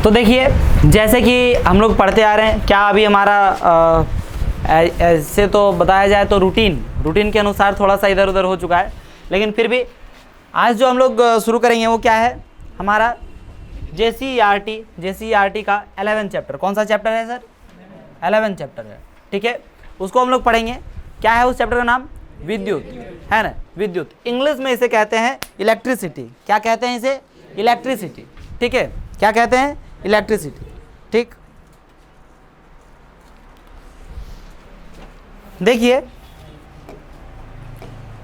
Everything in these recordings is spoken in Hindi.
तो देखिए, जैसे कि हम लोग पढ़ते आ रहे हैं, क्या अभी हमारा ऐसे तो बताया जाए तो रूटीन के अनुसार थोड़ा सा इधर उधर हो चुका है, लेकिन फिर भी आज जो हम लोग शुरू करेंगे वो क्या है, हमारा JCERT का 11 चैप्टर। कौन सा चैप्टर है सर? 11 चैप्टर है, ठीक है। उसको हम लोग पढ़ेंगे। क्या है उस चैप्टर का नाम? विद्युत, है ना। विद्युत, इंग्लिश में इसे कहते हैं इलेक्ट्रिसिटी। क्या कहते हैं इसे? इलेक्ट्रिसिटी, ठीक है। क्या कहते हैं? इलेक्ट्रिसिटी, ठीक। देखिए,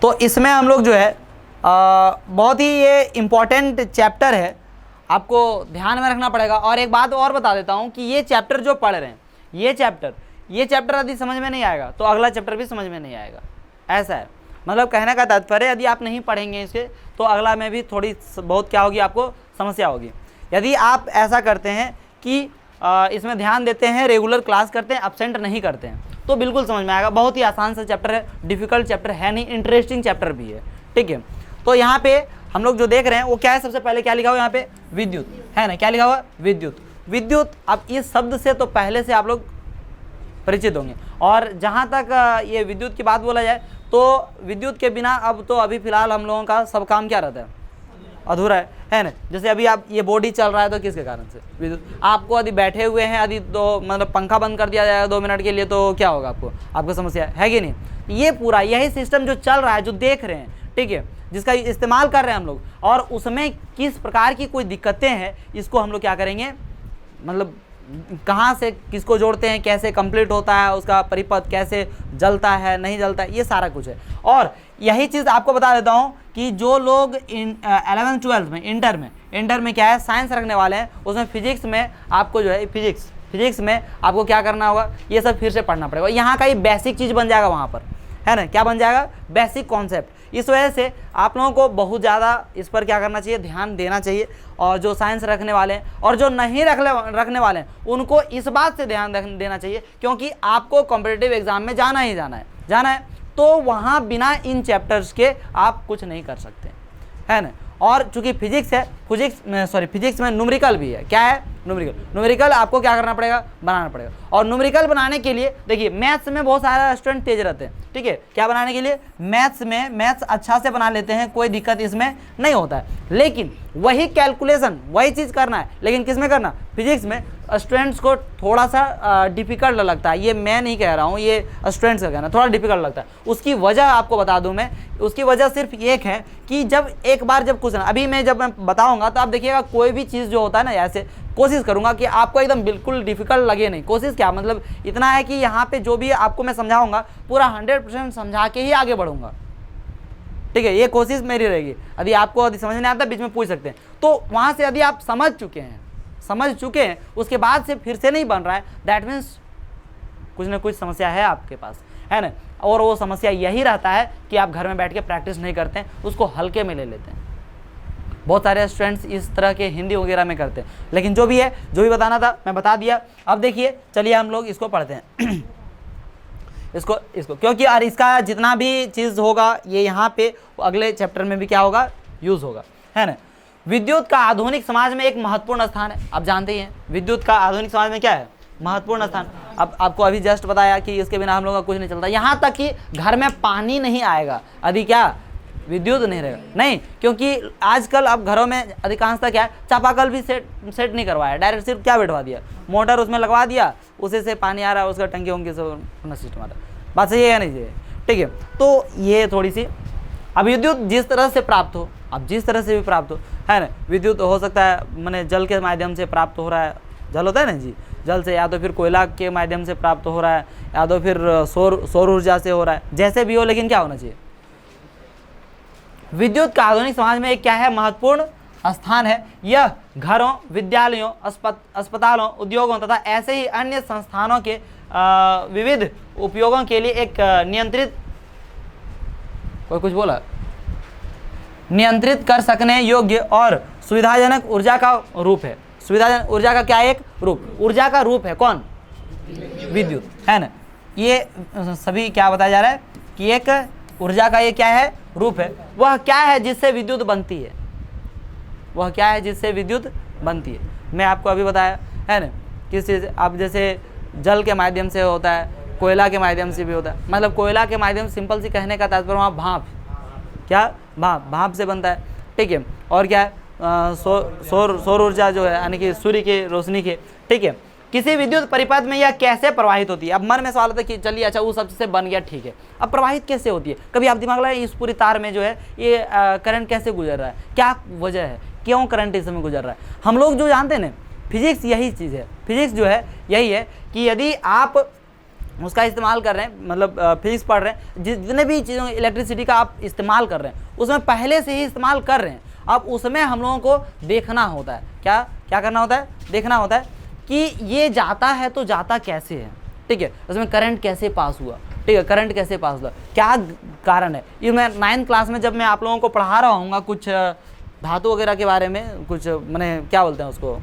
तो इसमें हम लोग जो है बहुत ही ये इम्पॉर्टेंट चैप्टर है, आपको ध्यान में रखना पड़ेगा। और एक बात और बता देता हूँ कि ये चैप्टर जो पढ़ रहे हैं, ये चैप्टर यदि समझ में नहीं आएगा तो अगला चैप्टर भी समझ में नहीं आएगा, ऐसा है। मतलब कहने का तात्पर्य, यदि आप नहीं पढ़ेंगे इसे तो अगला में भी थोड़ी बहुत क्या होगी, आपको समस्या होगी। यदि आप ऐसा करते हैं कि इसमें ध्यान देते हैं, रेगुलर क्लास करते हैं, एब्सेंट नहीं करते हैं, तो बिल्कुल समझ में आएगा। बहुत ही आसान सा चैप्टर है, डिफिकल्ट चैप्टर है नहीं, इंटरेस्टिंग चैप्टर भी है, ठीक है। तो यहाँ पे हम लोग जो देख रहे हैं वो क्या है, सबसे पहले क्या लिखा हुआ यहाँ पे? विद्युत, है ना। क्या लिखा हुआ? विद्युत। अब इस शब्द से तो पहले से आप लोग परिचित होंगे। और जहाँ तक ये विद्युत की बात बोला जाए तो विद्युत के बिना अब तो अभी फिलहाल हम लोगों का सब काम क्या रहता है? अधूरा है ना। जैसे अभी आप ये बॉडी चल रहा है तो किसके कारण से? विद्युत। आपको यदि बैठे हुए हैं, यदि तो मतलब पंखा बंद कर दिया जाएगा 2 मिनट के लिए तो क्या होगा? आपको समस्या है कि नहीं? ये पूरा यही सिस्टम जो चल रहा है, जो देख रहे हैं, ठीक है, जिसका इस्तेमाल कर रहे हैं हम लोग, और उसमें किस प्रकार की कोई दिक्कतें हैं, इसको हम लोग क्या करेंगे, मतलब कहाँ से किसको जोड़ते हैं, कैसे कंप्लीट होता है, उसका परिपथ कैसे जलता है, नहीं जलता है, ये सारा कुछ है। और यही चीज़ आपको बता देता हूँ कि जो लोग 11th 12th में इंटर में क्या है, साइंस रखने वाले हैं, उसमें फिजिक्स में आपको जो है फिजिक्स में आपको क्या करना होगा, ये सब फिर से पढ़ना पड़ेगा। यहाँ का ये बेसिक चीज़ बन जाएगा वहाँ पर, है ना। क्या बन जाएगा? Basic concept. इस वजह से आप लोगों को बहुत ज़्यादा इस पर क्या करना चाहिए, ध्यान देना चाहिए। और जो साइंस रखने वाले हैं और जो नहीं रखने वाले हैं, उनको इस बात से ध्यान देना चाहिए, क्योंकि आपको कॉम्पिटिटिव एग्जाम में जाना है, तो वहाँ बिना इन चैप्टर्स के आप कुछ नहीं कर सकते, है ना। और चूंकि फिजिक्स में न्यूमेरिकल भी है। क्या है? न्यूमेरिकल आपको क्या करना पड़ेगा? बनाना पड़ेगा। और न्यूमेरिकल बनाने के लिए देखिए, मैथ्स में बहुत सारे स्टूडेंट तेज रहते हैं, ठीक है। क्या बनाने के लिए? मैथ्स अच्छा से बना लेते हैं, कोई दिक्कत इसमें नहीं होता है। लेकिन वही कैलकुलेशन, वही चीज़ करना है, लेकिन किस में करना? फिजिक्स में स्टूडेंट्स को थोड़ा सा डिफिकल्ट लगता है। ये मैं नहीं कह रहा हूँ, ये स्टूडेंट्स का कहना, थोड़ा डिफिकल्ट लगता है। उसकी वजह आपको बता दूँ मैं, उसकी वजह सिर्फ एक है कि जब एक बार जब कुछ, अभी मैं जब मैं बताऊँगा तो आप देखिएगा, कोई भी चीज़ जो होता है ना, ऐसे कोशिश करूँगा कि आपको एकदम बिल्कुल डिफिकल्ट लगे नहीं। कोशिश क्या, मतलब इतना है कि यहाँ पे जो भी आपको मैं समझाऊँगा पूरा 100% समझा के ही आगे बढ़ूँगा, ठीक है। ये कोशिश मेरी रहेगी। यदि आपको यदि समझ नहीं आता, बीच में पूछ सकते हैं। तो वहाँ से यदि आप समझ चुके हैं, उसके बाद से फिर से नहीं बन रहा है, दैट मीन्स कुछ ना कुछ समस्या है आपके पास, है ना। और वो समस्या यही रहता है कि आप घर में बैठ के प्रैक्टिस नहीं करते हैं, उसको हल्के में ले लेते हैं। बहुत सारे स्टूडेंट्स इस तरह के हिंदी वगैरह में करते हैं, लेकिन जो भी है, जो भी बताना था मैं बता दिया। अब देखिए, चलिए हम लोग इसको पढ़ते हैं इसको क्योंकि यार इसका जितना भी चीज़ होगा ये यहाँ पे अगले चैप्टर में भी क्या होगा, यूज़ होगा, है ना। विद्युत का आधुनिक समाज में एक महत्वपूर्ण स्थान है। आप जानते ही हैं विद्युत का आधुनिक समाज में क्या है, महत्वपूर्ण स्थान। अब आपको अभी जस्ट बताया कि इसके बिना हम लोग का कुछ नहीं चलता। यहाँ तक कि घर में पानी नहीं आएगा यदि क्या, विद्युत नहीं रहेगा, नहीं। क्योंकि आजकल अब घरों में अधिकांशतः क्या है, चापाकल भी सेट नहीं करवाया, डायरेक्ट सिर्फ क्या बैठवा दिया, मोटर उसमें लगवा दिया, उसी से पानी आ रहा है, उसका टंकी वंकी से अपना सिस्टम आ रहा है। बात सही है या नहीं है? ठीक है। तो ये थोड़ी सी, अब विद्युत जिस तरह से प्राप्त हो, अब जिस तरह से भी प्राप्त हो, है ना। विद्युत हो सकता है मैंने जल के माध्यम से प्राप्त हो रहा है, जल होता है ना जी, जल से, या तो फिर कोयला के माध्यम से प्राप्त हो रहा है, या तो फिर सौर ऊर्जा से हो रहा है, जैसे भी हो, लेकिन क्या होना चाहिए, विद्युत का आधुनिक समाज में एक क्या है, महत्वपूर्ण स्थान है। यह घरों, विद्यालयों, अस्पतालों, उद्योगों तथा ऐसे ही अन्य संस्थानों के विविध उपयोगों के लिए एक नियंत्रित कर सकने योग्य और सुविधाजनक ऊर्जा का रूप है। सुविधाजनक ऊर्जा का क्या एक रूप, ऊर्जा का रूप है कौन, विद्युत, है ना। ये सभी क्या बताया जा रहा है कि एक ऊर्जा का ये क्या है, रूप है। वह क्या है जिससे विद्युत बनती है, वह क्या है जिससे विद्युत बनती है। मैं आपको अभी बताया है ना, किस चीज़, अब जैसे जल के माध्यम से होता है, कोयला के माध्यम से भी होता है। मतलब कोयला के माध्यम से, सिंपल सी कहने का तात्पर्य वहाँ भाप, क्या भाप से बनता है, ठीक है। और क्या है, सौर ऊर्जा जो है, यानी कि सूर्य की रोशनी के, ठीक है। किसी विद्युत परिपथ में यह कैसे प्रवाहित होती है। अब मन में सवाल आता है कि चलिए अच्छा वो सबसे बन गया, ठीक है, अब प्रवाहित कैसे होती है। कभी आप दिमाग लगाए इस पूरी तार में जो है ये करंट कैसे गुजर रहा है, क्या वजह है, क्यों करंट इस समय गुजर रहा है। हम लोग जो जानते हैं ना, फिजिक्स यही चीज़ है, फिजिक्स जो है यही है कि यदि आप उसका इस्तेमाल कर रहे हैं, मतलब फिजिक्स पढ़ रहे हैं, जितने भी चीज़ों इलेक्ट्रिसिटी का आप इस्तेमाल कर रहे हैं उसमें पहले से ही इस्तेमाल कर रहे हैं। अब उसमें हम लोगों को देखना होता है, क्या क्या करना होता है, देखना होता है कि ये जाता है तो जाता कैसे है, ठीक है, उसमें करंट कैसे पास हुआ, ठीक है, करंट कैसे पास हुआ, क्या कारण है। ये मैं 9th क्लास में जब मैं आप लोगों को पढ़ा रहा हूँ कुछ धातु वगैरह के बारे में, कुछ मैंने क्या बोलते हैं उसको,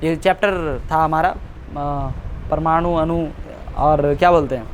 ये चैप्टर था हमारा परमाणु अणु और क्या बोलते हैं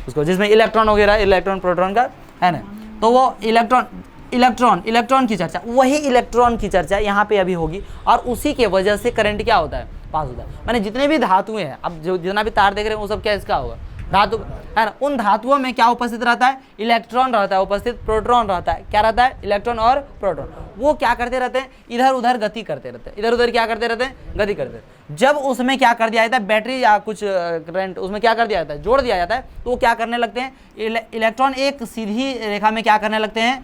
उसको, जिसमें इलेक्ट्रॉन वगैरह, इलेक्ट्रॉन प्रोटॉन का है ना, तो वो इलेक्ट्रॉन की चर्चा, वही इलेक्ट्रॉन की चर्चा यहाँ पे अभी होगी। और उसी के वजह से करंट क्या होता है, पास होता है। मैंने जितने भी धातुएं हैं, अब जो जितना भी तार देख रहे हैं वो सब क्या इसका होगा, धातु है ना। उन धातुओं में क्या उपस्थित रहता है, इलेक्ट्रॉन रहता है उपस्थित, प्रोटॉन रहता है, क्या रहता है, इलेक्ट्रॉन और प्रोटॉन। वो क्या करते रहते हैं, इधर उधर गति करते रहते हैं, इधर उधर क्या करते रहते हैं, गति करते हैं। जब उसमें क्या कर दिया जाता है, बैटरी या कुछ करंट उसमें क्या कर दिया जाता है, जोड़ दिया जाता है, तो वो क्या करने लगते हैं, इलेक्ट्रॉन एक सीधी रेखा में क्या करने लगते हैं,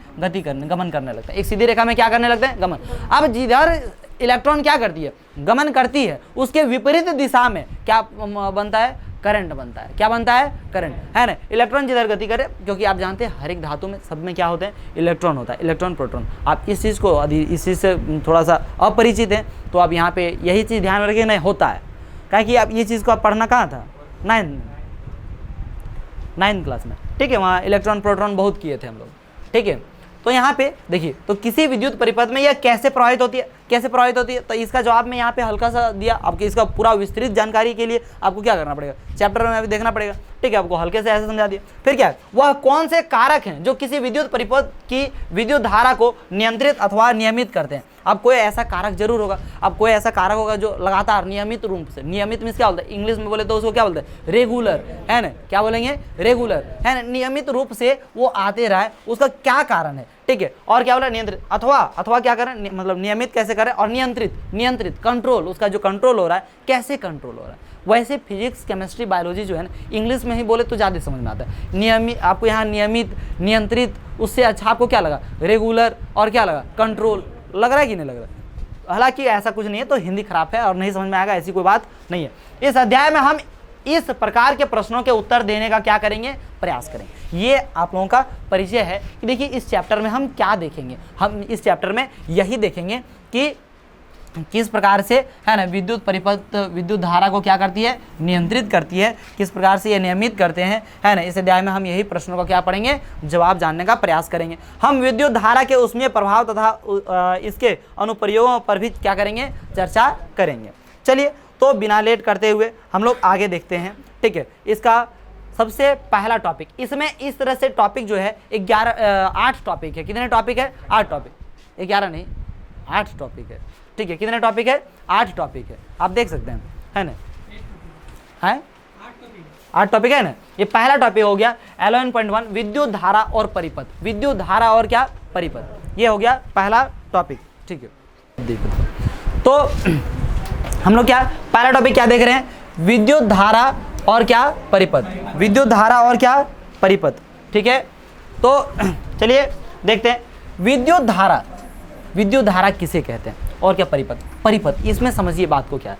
गमन करने लगते हैं। एक सीधी रेखा में क्या करने लगते हैं, गमन। अब जिधर इलेक्ट्रॉन क्या करती है, गमन करती है, उसके विपरीत दिशा में क्या बनता है, करंट बनता है। क्या बनता है, करंट, है ना। इलेक्ट्रॉन जिधर गति करे, क्योंकि आप जानते हैं हर एक धातु में सब में क्या होते हैं, इलेक्ट्रॉन होता है, इलेक्ट्रॉन प्रोटॉन। आप इस चीज़ को, यदि इस चीज़ से थोड़ा सा अपरिचित हैं तो आप यहाँ पे यही चीज़ ध्यान रखिए, नहीं होता है। क्या कि आप ये चीज़ को आप पढ़ना कहाँ था, 9th क्लास में, ठीक है, वहाँ इलेक्ट्रॉन प्रोटॉन बहुत किए थे हम लोग, ठीक है। तो यहाँ पे देखिए, तो किसी विद्युत परिपथ में यह कैसे प्रभावित होती है, कैसे प्रभावित होती है, तो इसका जवाब मैं यहाँ पे हल्का सा दिया। आपके इसका पूरा विस्तृत जानकारी के लिए आपको क्या करना पड़ेगा, चैप्टर में अभी देखना पड़ेगा, ठीक है। आपको हल्के से ऐसे समझा दिया। फिर क्या है, वह कौन से कारक हैं जो किसी विद्युत परिपथ की विद्युत धारा को नियंत्रित अथवा नियमित करते हैं। अब कोई ऐसा कारक जरूर होगा, अब कोई ऐसा कारक होगा जो लगातार नियमित रूप से, नियमित मीन्स क्या बोलते हैं, इंग्लिश में बोले तो उसको क्या बोलते हैं, रेगुलर, है ना। क्या बोलेंगे, रेगुलर, है ना, नियमित रूप से वो आते रहे, उसका क्या कारण है, ठीक है। और क्या बोला, नियंत्रित, अथवा क्या करें, मतलब नियमित कैसे करें, और नियंत्रित कंट्रोल, उसका जो कंट्रोल हो रहा है, कैसे कंट्रोल हो रहा है। वैसे फिजिक्स, केमिस्ट्री, बायोलॉजी जो है ना, इंग्लिश में ही बोले तो ज़्यादा समझ में आता है। नियमित, आपको यहाँ नियमित, नियंत्रित, उससे अच्छा आपको क्या लगा, रेगुलर, और क्या लगा, कंट्रोल, लग रहा है कि नहीं लग रहा है। हालांकि ऐसा कुछ नहीं है, तो हिंदी खराब है और नहीं समझ में आएगा, ऐसी कोई बात नहीं है। इस अध्याय में हम इस प्रकार के प्रश्नों के उत्तर देने का क्या करेंगे, प्रयास करेंगे। ये आप लोगों का परिचय है कि देखिए इस चैप्टर में हम क्या देखेंगे। हम इस चैप्टर में यही देखेंगे कि किस प्रकार से, है ना, विद्युत परिपथ विद्युत धारा को क्या करती है, नियंत्रित करती है, किस प्रकार से ये नियमित करते हैं, है ना। इस अध्याय में हम यही प्रश्नों का क्या पढ़ेंगे, जवाब जानने का प्रयास करेंगे। हम विद्युत धारा के उसमें प्रभाव तथा इसके अनुप्रयोगों पर भी क्या करेंगे, चर्चा करेंगे। चलिए, तो बिना लेट करते हुए हम लोग आगे देखते हैं, ठीक है। इसका सबसे पहला टॉपिक, इसमें इस तरह से टॉपिक जो है 8 टॉपिक है। कितने टॉपिक है, 8 टॉपिक, 11 नहीं 8 टॉपिक है, ठीक है। कितने टॉपिक है, 8 टॉपिक है, आप देख सकते हैं, है ना, है 8 टॉपिक है ना। ये पहला टॉपिक हो गया 11.1 विद्युत धारा और परिपथ, विद्युत धारा और क्या, परिपथ, ये हो गया पहला टॉपिक, ठीक है। तो हम लोग क्या पहला टॉपिक क्या देख रहे हैं, विद्युत धारा और क्या, परिपथ, विद्युत धारा और क्या, परिपथ, ठीक है। तो चलिए देखते हैं, विद्युत धारा किसे कहते हैं और क्या परिपथ, इसमें समझिए बात को क्या है।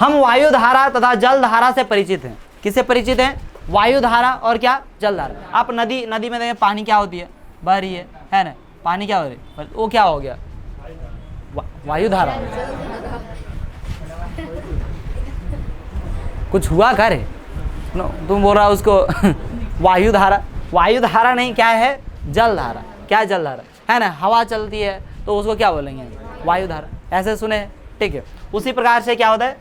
हम वायु धारा तथा जल धारा से परिचित हैं। किससे परिचित हैं, वायु धारा और क्या, जल धारा। आप नदी में देखें, पानी क्या होती है, बह रही है ना, पानी क्या हो रही है, वो क्या हो गया, वायु धारा। कुछ हुआ कर तुम बोल रहा उसको वायु धारा नहीं, क्या है, जल धारा। क्या जल धारा, है ना, हवा चलती है तो उसको क्या बोलेंगे, वायु धारा, ऐसे सुने, ठीक है। उसी प्रकार से क्या होता है,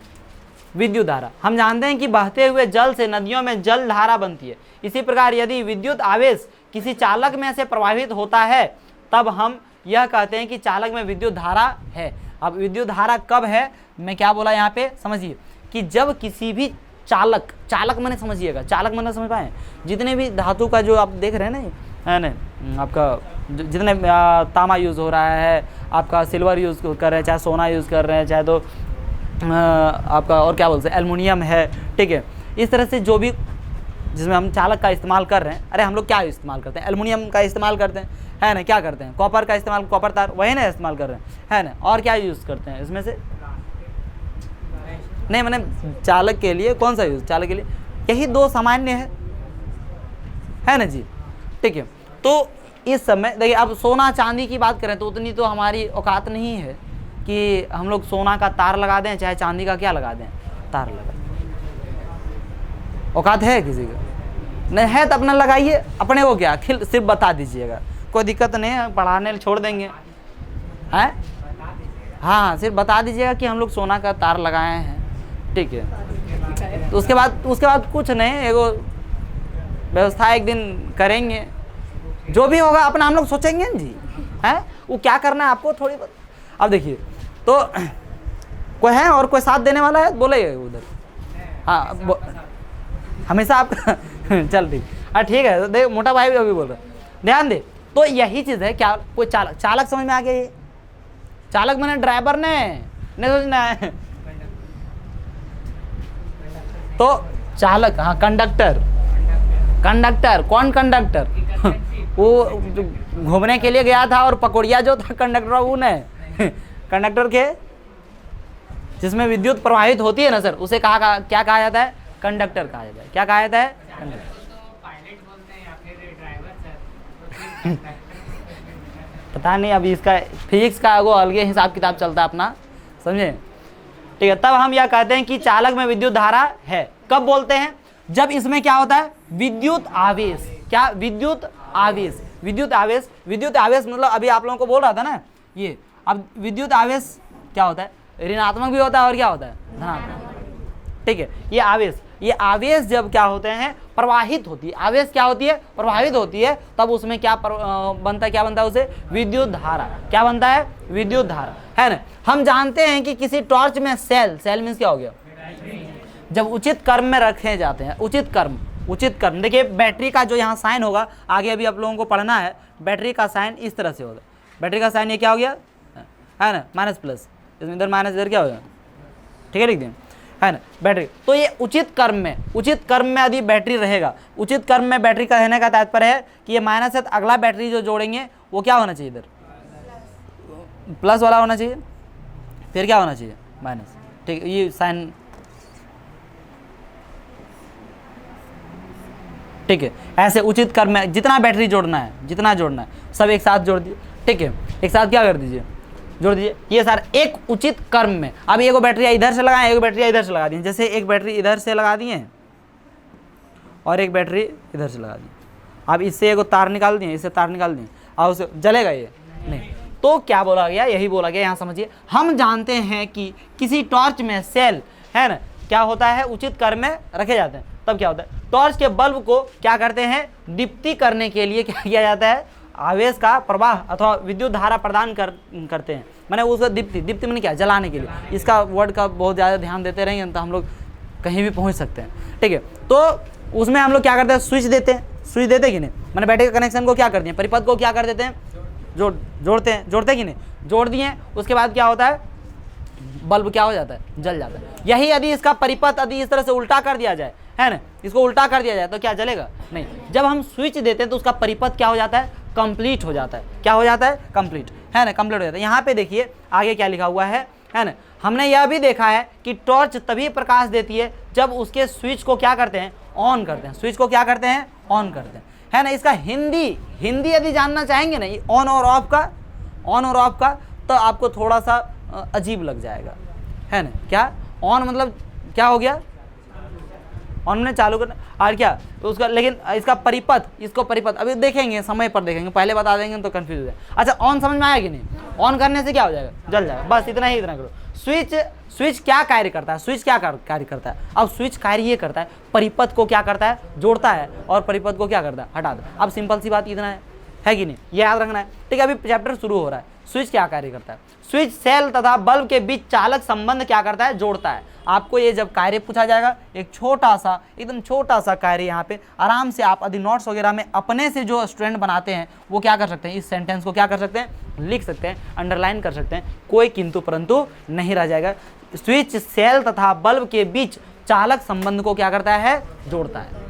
विद्युत धारा। हम जानते हैं कि बहते हुए जल से नदियों में जल धारा बनती है। इसी प्रकार यदि विद्युत आवेश किसी चालक में से प्रवाहित होता है तब हम यह कहते हैं कि चालक में विद्युत धारा है। अब विद्युत धारा कब है, मैं क्या बोला यहाँ पे समझिए, कि जब किसी भी चालक, चालक मैंने समझिएगा, चालक मैंने समझ पाए, जितने भी धातु का जो आप देख रहे हैं ना, है ना, आपका जितने तांबा यूज़ हो रहा है, आपका सिल्वर यूज़ कर रहे हैं, चाहे सोना यूज़ कर रहे हैं, चाहे तो आपका और क्या बोलते हैं एल्युमिनियम है, ठीक है। इस तरह से जो भी जिसमें हम चालक का इस्तेमाल कर रहे हैं, अरे हम लोग क्या इस्तेमाल करते हैं, एल्युमिनियम का इस्तेमाल करते हैं, है ना, क्या करते हैं, कॉपर का इस्तेमाल, कॉपर तार वही ना इस्तेमाल कर रहे हैं, है ना, और क्या यूज़ करते हैं इसमें से, नहीं मैंने चालक के लिए कौन सा यूज़, चालक के लिए यही दो सामान्य है ना जी, ठीक है। तो इस समय देखिए, अब सोना चांदी की बात करें तो उतनी तो हमारी औकात नहीं है कि हम लोग सोना का तार लगा दें, चाहे चांदी का क्या लगा दें, तार लगा दें। औकात है किसी का? नहीं है तो अपना लगाइए, अपने को क्या, सिर्फ बता दीजिएगा, कोई दिक्कत नहीं है, पढ़ाने छोड़ देंगे, हैं, हाँ सिर्फ बता दीजिएगा कि हम लोग सोना का तार लगाए हैं, ठीक है। तो उसके बाद कुछ नहीं, एगो व्यवस्था एक दिन करेंगे, जो भी होगा अपना हम लोग सोचेंगे ना जी, हैं, वो क्या करना है आपको थोड़ी बहुत। अब देखिए तो कोई है और कोई साथ देने वाला है, बोले उधर, हाँ हमेशा आप चल ठीक, हाँ ठीक है, देख मोटा भाई भी अभी बोल रहा है, ध्यान दे। तो यही चीज़ है, क्या कोई चालक, चालक समझ में आ गया, ये चालक मैंने ड्राइवर ने नहीं सोचना है, तो चालक, हाँ कंडक्टर, कंडक्टर कौन कंडक्टर वो घूमने के लिए गया था और पकौड़िया जो था कंडक्टर वो ने कंडक्टर के जिसमें विद्युत प्रवाहित होती है ना सर, उसे कहा क्या कहा जाता है, कंडक्टर कहा जाता है। क्या कहा जाता है, कंडक्टर। पता नहीं, अभी इसका फिजिक्स का वो अलग हिसाब किताब चलता है अपना, समझे, ठीक है। तब हम यह कहते हैं कि चालक में विद्युत धारा है। कब बोलते हैं, जब इसमें क्या होता है, विद्युत आवेश, क्या, विद्युत आवेश, विद्युत आवेश, विद्युत आवेश मतलब अभी आप लोगों को बोल रहा था ना ये, अब विद्युत आवेश क्या होता है, ऋणात्मक भी होता है और क्या होता है, धनात्मक, ठीक है। ये आवेश जब क्या होते हैं, प्रवाहित होती है, आवेश क्या होती है, प्रवाहित होती है, तब उसमें क्या बनता है, क्या बनता है उसे, विद्युत धारा, क्या बनता है, विद्युत धारा, है ना। हम जानते हैं कि किसी टॉर्च में सेल मीन्स क्या हो गया, जब उचित कर्म में रखे जाते हैं, उचित कर्म, देखिए बैटरी का जो यहाँ साइन होगा, आगे अभी आप लोगों को पढ़ना है, बैटरी का साइन इस तरह से होगा, बैटरी का साइन ये क्या हो गया, है ना, माइनस प्लस, इसमें इधर माइनस, इधर क्या हो गया, ठीक है, लिख दें, है ना, बैटरी। तो ये उचित कर्म में यदि बैटरी रहेगा, उचित कर्म में बैटरी का रहने का तात्पर्य है कि ये माइनस है, तो अगला बैटरी जो जोड़ेंगे वो क्या होना चाहिए, इधर प्लस वाला होना चाहिए, फिर क्या होना चाहिए, माइनस, ठीक है, ये साइन, ठीक है। ऐसे उचित कर्म में जितना बैटरी जोड़ना है, जितना जोड़ना है सब एक साथ जोड़ दिए, ठीक है, एक साथ क्या कर दीजिए, जोड़ दीजिए, ये सारा एक उचित कर्म में। अब एक बैटरी इधर से लगाएं, एक बैटरी इधर से लगा दी, जैसे एक बैटरी इधर से लगा दिए और एक बैटरी इधर से लगा दी, अब इससे एक तार निकाल दिए, इससे तार निकाल दिए, और उसे जलेगा ये नहीं, तो क्या बोला गया, यही बोला गया, यहाँ समझिए। हम जानते हैं कि किसी टॉर्च में सेल, है ना, क्या होता है, उचित कर्म में रखे जाते हैं, तब क्या होता है, टॉर्च के बल्ब को क्या करते हैं, दीप्ति करने के लिए क्या किया जाता है, आवेश का प्रवाह अथवा विद्युत धारा प्रदान करते हैं, मैंने उसका दीप्ति मैंने क्या, जलाने के लिए। इसका वर्ड का बहुत ज़्यादा ध्यान देते रहेंगे तो हम लोग कहीं भी पहुंच सकते हैं, ठीक है। तो उसमें हम लोग क्या करते हैं, स्विच देते हैं कि नहीं, मैंने बैटरी का कनेक्शन को क्या कर दिया, परिपथ को क्या कर देते हैं, जोड़ते हैं कि नहीं, जोड़ दिए, उसके बाद क्या होता है, बल्ब क्या हो जाता है, जल जाता है। यही यदि इसका परिपथ यदि इस तरह से उल्टा कर दिया जाए, है ना, इसको उल्टा कर दिया जाए तो क्या जलेगा नहीं। जब हम स्विच देते हैं तो उसका परिपथ क्या हो जाता है, कंप्लीट हो जाता है, क्या हो जाता है, कंप्लीट, है ना, कंप्लीट हो जाता है। यहाँ पे देखिए आगे क्या लिखा हुआ है ना, हमने यह भी देखा है कि टॉर्च तभी प्रकाश देती है जब उसके स्विच को क्या करते हैं, ऑन करते हैं, स्विच को क्या करते हैं, ऑन करते हैं, है ना। इसका हिंदी यदि जानना चाहेंगे ना, ऑन और ऑफ का तो आपको थोड़ा सा अजीब लग जाएगा, है ना। क्या ऑन मतलब क्या हो गया, ऑन में चालू करना, और क्या तो उसका, लेकिन इसका परिपथ अभी देखेंगे, समय पर देखेंगे, पहले बता देंगे तो कंफ्यूज हो जाए। अच्छा ऑन समझ में आया कि नहीं, ऑन करने से क्या हो जाएगा, जल जाएगा, बस इतना करो। स्विच क्या कार्य करता है, स्विच क्या कार्य करता है, अब स्विच कार्य ये करता है, परिपथ को क्या करता है, जोड़ता है, और परिपथ को क्या करता है, हटा दो। अब सिंपल सी बात इतना है कि नहीं, ये याद रखना है, ठीक है। अभी चैप्टर शुरू हो रहा है, स्विच क्या कार्य करता है? स्विच सेल तथा बल्ब के बीच चालक संबंध क्या करता है? जोड़ता है। आपको ये जब कार्य पूछा जाएगा, एक छोटा सा, एकदम छोटा सा कार्य यहाँ पे आराम से आप यदि नोट्स वगैरह में अपने से जो स्टूडेंट बनाते हैं वो क्या कर सकते हैं, इस सेंटेंस को क्या कर सकते हैं, लिख सकते हैं, अंडरलाइन कर सकते हैं, कोई किंतु परंतु नहीं रह जाएगा। स्विच सेल तथा बल्ब के बीच चालक संबंध को क्या करता है? जोड़ता है।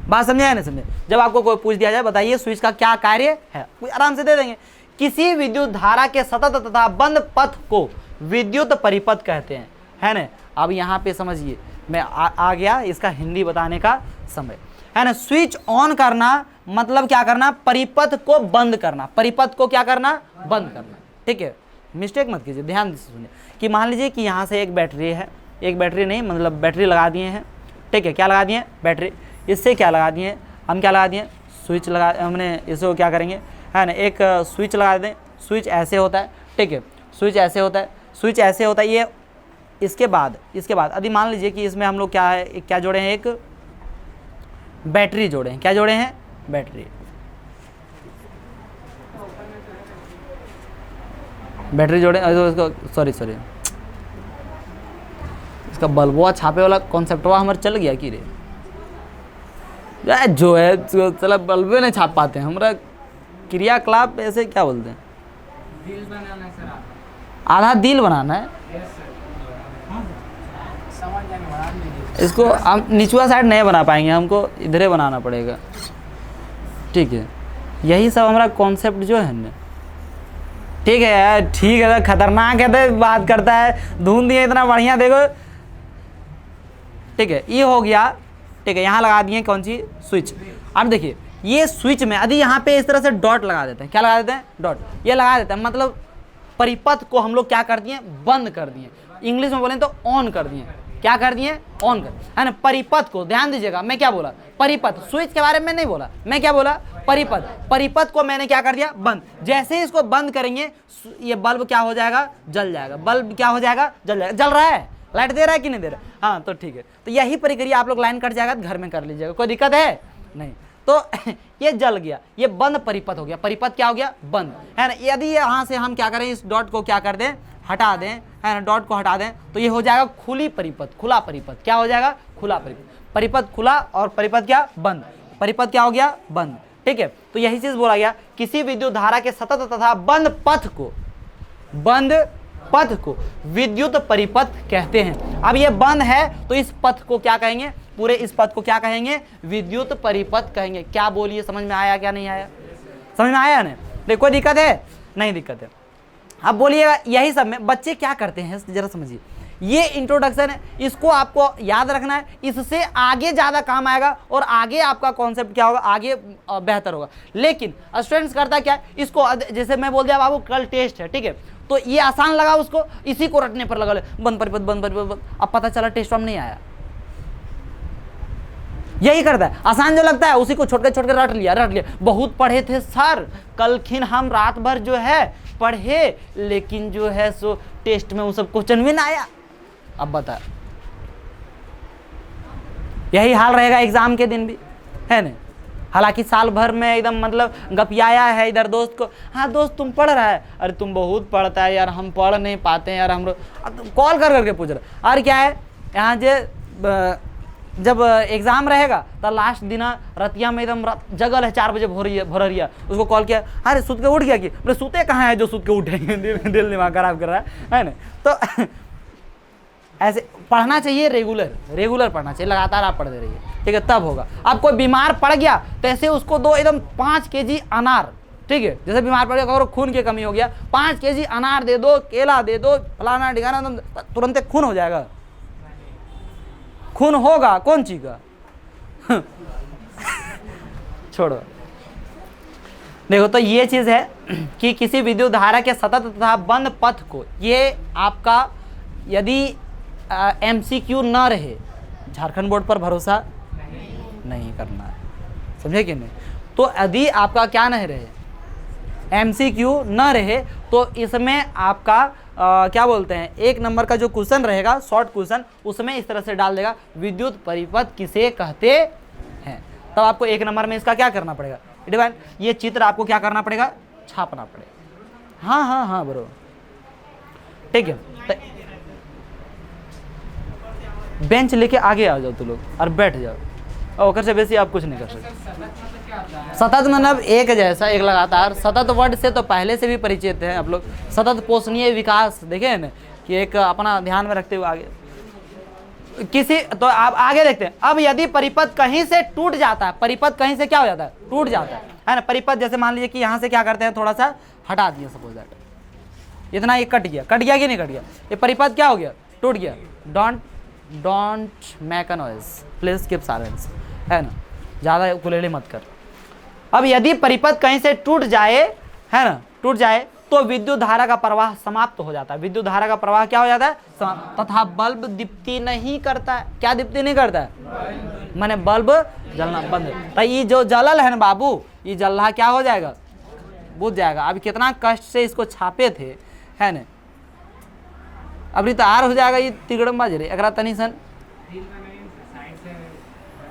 बात समझे या नहीं समझे? जब आपको कोई पूछ दिया जाए बताइए स्विच का क्या कार्य है, आराम से दे देंगे। किसी विद्युत धारा के सतत तथा बंद पथ को विद्युत परिपथ कहते हैं, है ना। अब यहाँ पे समझिए, मैं आ गया इसका हिंदी बताने का समय, है ना। स्विच ऑन करना मतलब क्या करना? परिपथ को बंद करना। परिपथ को क्या करना? बंद करना। ठीक है, मिस्टेक मत कीजिए, ध्यान से सुनिए कि मान लीजिए कि यहाँ से एक बैटरी है, एक बैटरी नहीं मतलब बैटरी लगा दिए हैं, ठीक है, क्या लगा दिए? बैटरी। इससे क्या लगा दिए? हम क्या लगा दिए? स्विच लगा, हमने इसको क्या करेंगे, है ना, एक स्विच लगा दें। स्विच ऐसे होता है, ठीक है, स्विच ऐसे होता है, स्विच ऐसे होता है। ये इसके बाद यदि मान लीजिए कि इसमें हम लोग क्या है, क्या जोड़े हैं, एक बैटरी जोड़े हैं। क्या जोड़े हैं? बैटरी। बैटरी जोड़े, इसको सॉरी इसका बल्बुआ छापे वाला कॉन्सेप्टवा हमारे चल गया कि रे जो है चला बल्बे नहीं छाप पाते हैं हमारा क्रियाकलाप, ऐसे क्या बोलते हैं, दिल बनाना है सर, आधा दिल बनाना है। इसको हम निचुआ साइड नहीं बना पाएंगे, हमको इधरे बनाना पड़ेगा। ठीक है, यही सब हमारा कॉन्सेप्ट जो है ना। ठीक है यार, ठीक है, खतरनाक है तो बात करता है, धुन दिए इतना बढ़िया, देखो। ठीक है, ये हो गया। ठीक है, यहाँ लगा दिए कौन सी? स्विच। अब देखिए ये स्विच में यदि यहाँ पे इस तरह से डॉट लगा देते हैं, क्या लगा देते हैं? डॉट। ये लगा देते हैं मतलब परिपथ को हम लोग क्या कर दिए? बंद कर दिए। इंग्लिश में बोले तो ऑन कर दिए। क्या कर दिए? ऑन कर, है ना। परिपथ को ध्यान दीजिएगा, मैं क्या बोला? परिपथ। स्विच के बारे में नहीं बोला, मैं क्या बोला? परिपथ। परिपथ को मैंने क्या कर दिया? बंद। जैसे ही इसको बंद करेंगे ये बल्ब क्या हो जाएगा? जल जाएगा। बल्ब क्या हो जाएगा? जल जाएगा। जल रहा है, लाइट दे रहा है कि नहीं दे रहा? हाँ, तो ठीक है, तो यही प्रक्रिया आप लोग लाइन कट जाएगा तो घर में कर लीजिएगा, कोई दिक्कत है नहीं। तो ये जल गया, ये बंद परिपथ हो गया। परिपथ क्या हो गया? बंद, है ना। यदि यहाँ से हम क्या करें, इस डॉट को क्या कर दें? हटा दें, है ना, डॉट को हटा दें, तो ये हो जाएगा खुली परिपथ, खुला परिपथ। क्या हो जाएगा? खुला परिपथ। परिपथ खुला और परिपथ क्या? बंद। परिपथ क्या हो गया? बंद। ठीक है, तो यही चीज बोला गया, किसी विद्युत धारा के सतत तथा बंद पथ को विद्युत परिपथ कहते हैं। अब ये बंद है तो इस पथ को क्या कहेंगे? पूरे इस पथ को क्या कहेंगे? विद्युत परिपथ कहेंगे। क्या बोलिए, समझ में आया क्या नहीं आया? समझ में आया ना? देखो कोई दिक्कत है? नहीं दिक्कत है। अब बोलिएगा यही सब में बच्चे क्या करते हैं जरा समझिए। ये इंट्रोडक्शन है, इसको आपको याद रखना है, इससे आगे ज़्यादा काम आएगा और आगे आपका कॉन्सेप्ट क्या होगा? आगे बेहतर होगा। लेकिन स्टूडेंट्स करता क्या है, इसको जैसे मैं बोल दिया बाबू कल टेस्ट है, ठीक है, तो ये आसान लगा उसको, इसी को रटने पर लगा ले, बंद परिपथ बंद परिपथ। अब पता चला टेस्ट फॉर्म नहीं आया। यही करता है, आसान जो लगता है उसी को छोड़ के रट लिया। बहुत पढ़े थे सर, कल खिन हम रात भर जो है पढ़े, लेकिन जो है सो टेस्ट में वो सब क्वेश्चन भी ना आया। अब बता, यही हाल रहेगा एग्जाम के दिन भी, है ना। हालांकि साल भर में एकदम मतलब गपियाया है इधर दोस्त को, हाँ दोस्त तुम पढ़ रहा है, अरे तुम बहुत पढ़ता है यार, हम पढ़ नहीं पाते हैं यार, हम कॉल कर करके पूछ रहा। और क्या है यहाँ जब एग्जाम रहेगा तो लास्ट दिन रतिया में एकदम जगल है 4 बजे भोरिया, उसको कॉल किया, अरे सुत के उठ गया कि? बोले सुते कहाँ है जो सुत के उठेंगे, दिल दिमाग खराब कर रहा है ना। तो ऐसे पढ़ना चाहिए, रेगुलर पढ़ना चाहिए, लगातार आप पढ़ते रहिए, ठीक है, तब होगा। अब कोई बीमार पड़ गया तो ऐसे उसको दो एकदम 5 केजी अनार, ठीक है, जैसे बीमार पड़ गया, अगर खून की कमी हो गया, 5 केजी अनार दे दो, केला दे दो, फलाना ढिकाना, तुरंत खून हो जाएगा। खून होगा कौन चीज का? छोड़ो। देखो तो ये चीज है कि किसी विद्युत धारा के सतत तथा बंद पथ को, ये आपका यदि MCQ न रहे, झारखंड बोर्ड पर भरोसा नहीं करना है, समझे कि नहीं? तो यदि आपका क्या नहीं रहे, MCQ न रहे, तो इसमें आपका क्या बोलते हैं, 1 नंबर का जो क्वेश्चन रहेगा, शॉर्ट क्वेश्चन, उसमें इस तरह से डाल देगा, विद्युत परिपथ किसे कहते हैं। तब आपको 1 नंबर में इसका क्या करना पड़ेगा? डिवाइन, ये चित्र आपको क्या करना पड़ेगा? छापना पड़ेगा। हाँ हाँ हाँ ब्रो, ठीक है। बेंच लेके आगे आ जाओ तुम लोग और बैठ जाओ, और ओकर से बेसी आप कुछ नहीं कर सकते। सतत मतलब एक जैसा, एक लगातार। सतत वर्ड से तो पहले से भी परिचित हैं आप लोग। सतत पोषणीय विकास देखे ना, कि एक अपना ध्यान में रखते हुए आगे किसी, तो आप आगे देखते हैं। अब यदि परिपथ कहीं से टूट जाता है, परिपथ कहीं से क्या हो जाता है, टूट जाता है ना। परिपथ जैसे मान लीजिए कि यहाँ से क्या करते हैं, थोड़ा सा हटा दिया, सपोज दैट इतना ये कट गया कि नहीं कट गया, ये परिपथ क्या हो गया, टूट गया। Don't make a noise, please keep silence, है ना, ज़्यादा उकुलेले मत कर। अब यदि परिपथ कहीं से टूट जाए, है ना, टूट जाए, तो विद्युत धारा का प्रवाह समाप्त हो जाता है। विद्युत धारा का प्रवाह क्या हो जाता है, समाप्त। तथा बल्ब दीप्ति नहीं करता है। क्या दीप्ति नहीं करता है, माने बल्ब जलना बंद। तो ये जो जलल है ना बाबू, ये जल्ला क्या हो जाएगा, बुझ जाएगा। अब कितना कष्ट से इसको छापे थे, है ना, अभी तैयार हो जाएगा। ये तिगड़म बाज रे अगर तनी सन,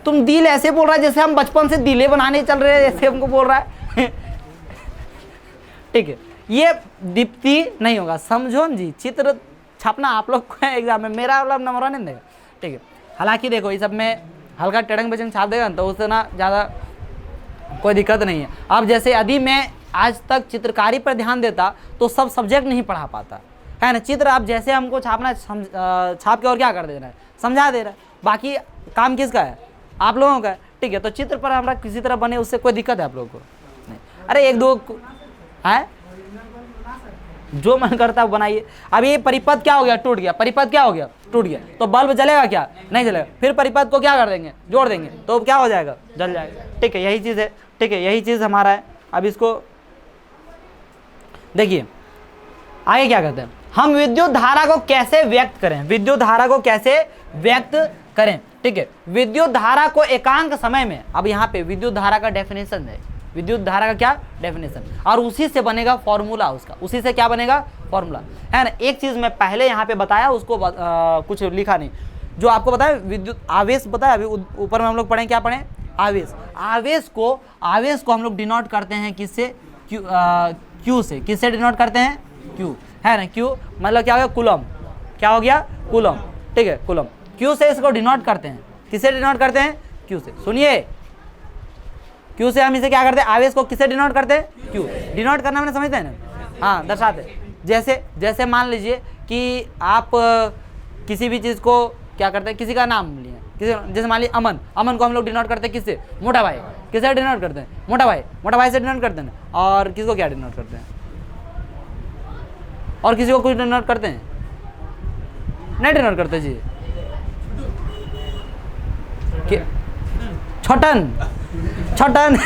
तुम दिल ऐसे बोल रहा है जैसे हम बचपन से दिले बनाने चल रहे हैं, ऐसे हमको बोल रहा है। ठीक है, ये दीप्ति नहीं होगा, समझो जी। चित्र छापना आप लोग को एग्जाम में, मेरा वाला नंबर नहीं देगा, ठीक है। हालांकि देखो ये सब में हल्का टेढ़ंग बेचंग छाप देगा तो उससे ना ज़्यादा कोई दिक्कत नहीं है। अब जैसे यदि मैं आज तक चित्रकारी पर ध्यान देता तो सब सब्जेक्ट नहीं पढ़ा पाता, है ना। चित्र आप जैसे हमको छापना, छाप के और क्या कर देना है, समझा दे रहा है। बाकी काम किसका है, आप लोगों का है, ठीक है। तो चित्र पर हमारा किसी तरह बने, उससे कोई दिक्कत है आप लोगों को नहीं। अरे एक दो है, जो मन करता है बनाइए। अब ये परिपथ क्या हो गया, टूट गया। परिपथ क्या हो गया, टूट गया, तो बल्ब जलेगा क्या, नहीं जलेगा। फिर परिपथ को क्या कर देंगे, जोड़ देंगे, तो क्या हो जाएगा, जल जाएगा, ठीक है। यही चीज़ है, ठीक है, यही चीज़ हमारा है। अब इसको देखिए आगे क्या करते हैं हम, विद्युत धारा को कैसे व्यक्त करें, विद्युत धारा को कैसे व्यक्त करें, ठीक है। विद्युत धारा को एकांक समय में, अब यहाँ पे विद्युत धारा का डेफिनेशन है, विद्युत धारा का क्या डेफिनेशन, और उसी से बनेगा फॉर्मूला उसका, उसी से क्या बनेगा, फॉर्मूला, है ना। एक चीज मैं पहले यहाँ पे बताया, उसको कुछ लिखा नहीं, जो आपको बताया विद्युत आवेश बताया। अभी ऊपर में हम लोग पढ़े, क्या पढ़े, आवेश। आवेश को हम लोग डिनोट करते हैं किससे, क्यू से। किससे डिनोट करते हैं, क्यू, है ना। क्यू मतलब क्या हो गया, कूलम, क्या हो गया, कूलम, ठीक है, कूलम। क्यू से इसको डिनोट करते हैं, किससे डिनोट करते हैं, क्यू से। सुनिए, क्यू से हम इसे क्या करते हैं, आवेश को किससे डिनोट करते हैं, क्यू। डिनोट करना मैंने समझते हैं ना, हाँ, दर्शाते। जैसे मान लीजिए कि आप किसी भी चीज़ को क्या करते हैं, किसी का नाम लिए, किसी, जैसे मान लीजिए अमन, अमन को हम लोग डिनोट करते हैं किससे, मोटा भाई। किससे डिनोट करते हैं, मोटा भाई, मोटा भाई से डिनोट करते हैं। और किसको क्या डिनोट करते हैं, और किसी को कुछ डिनोट करते हैं, नहीं डिनोट करते जी, छोटन छोटन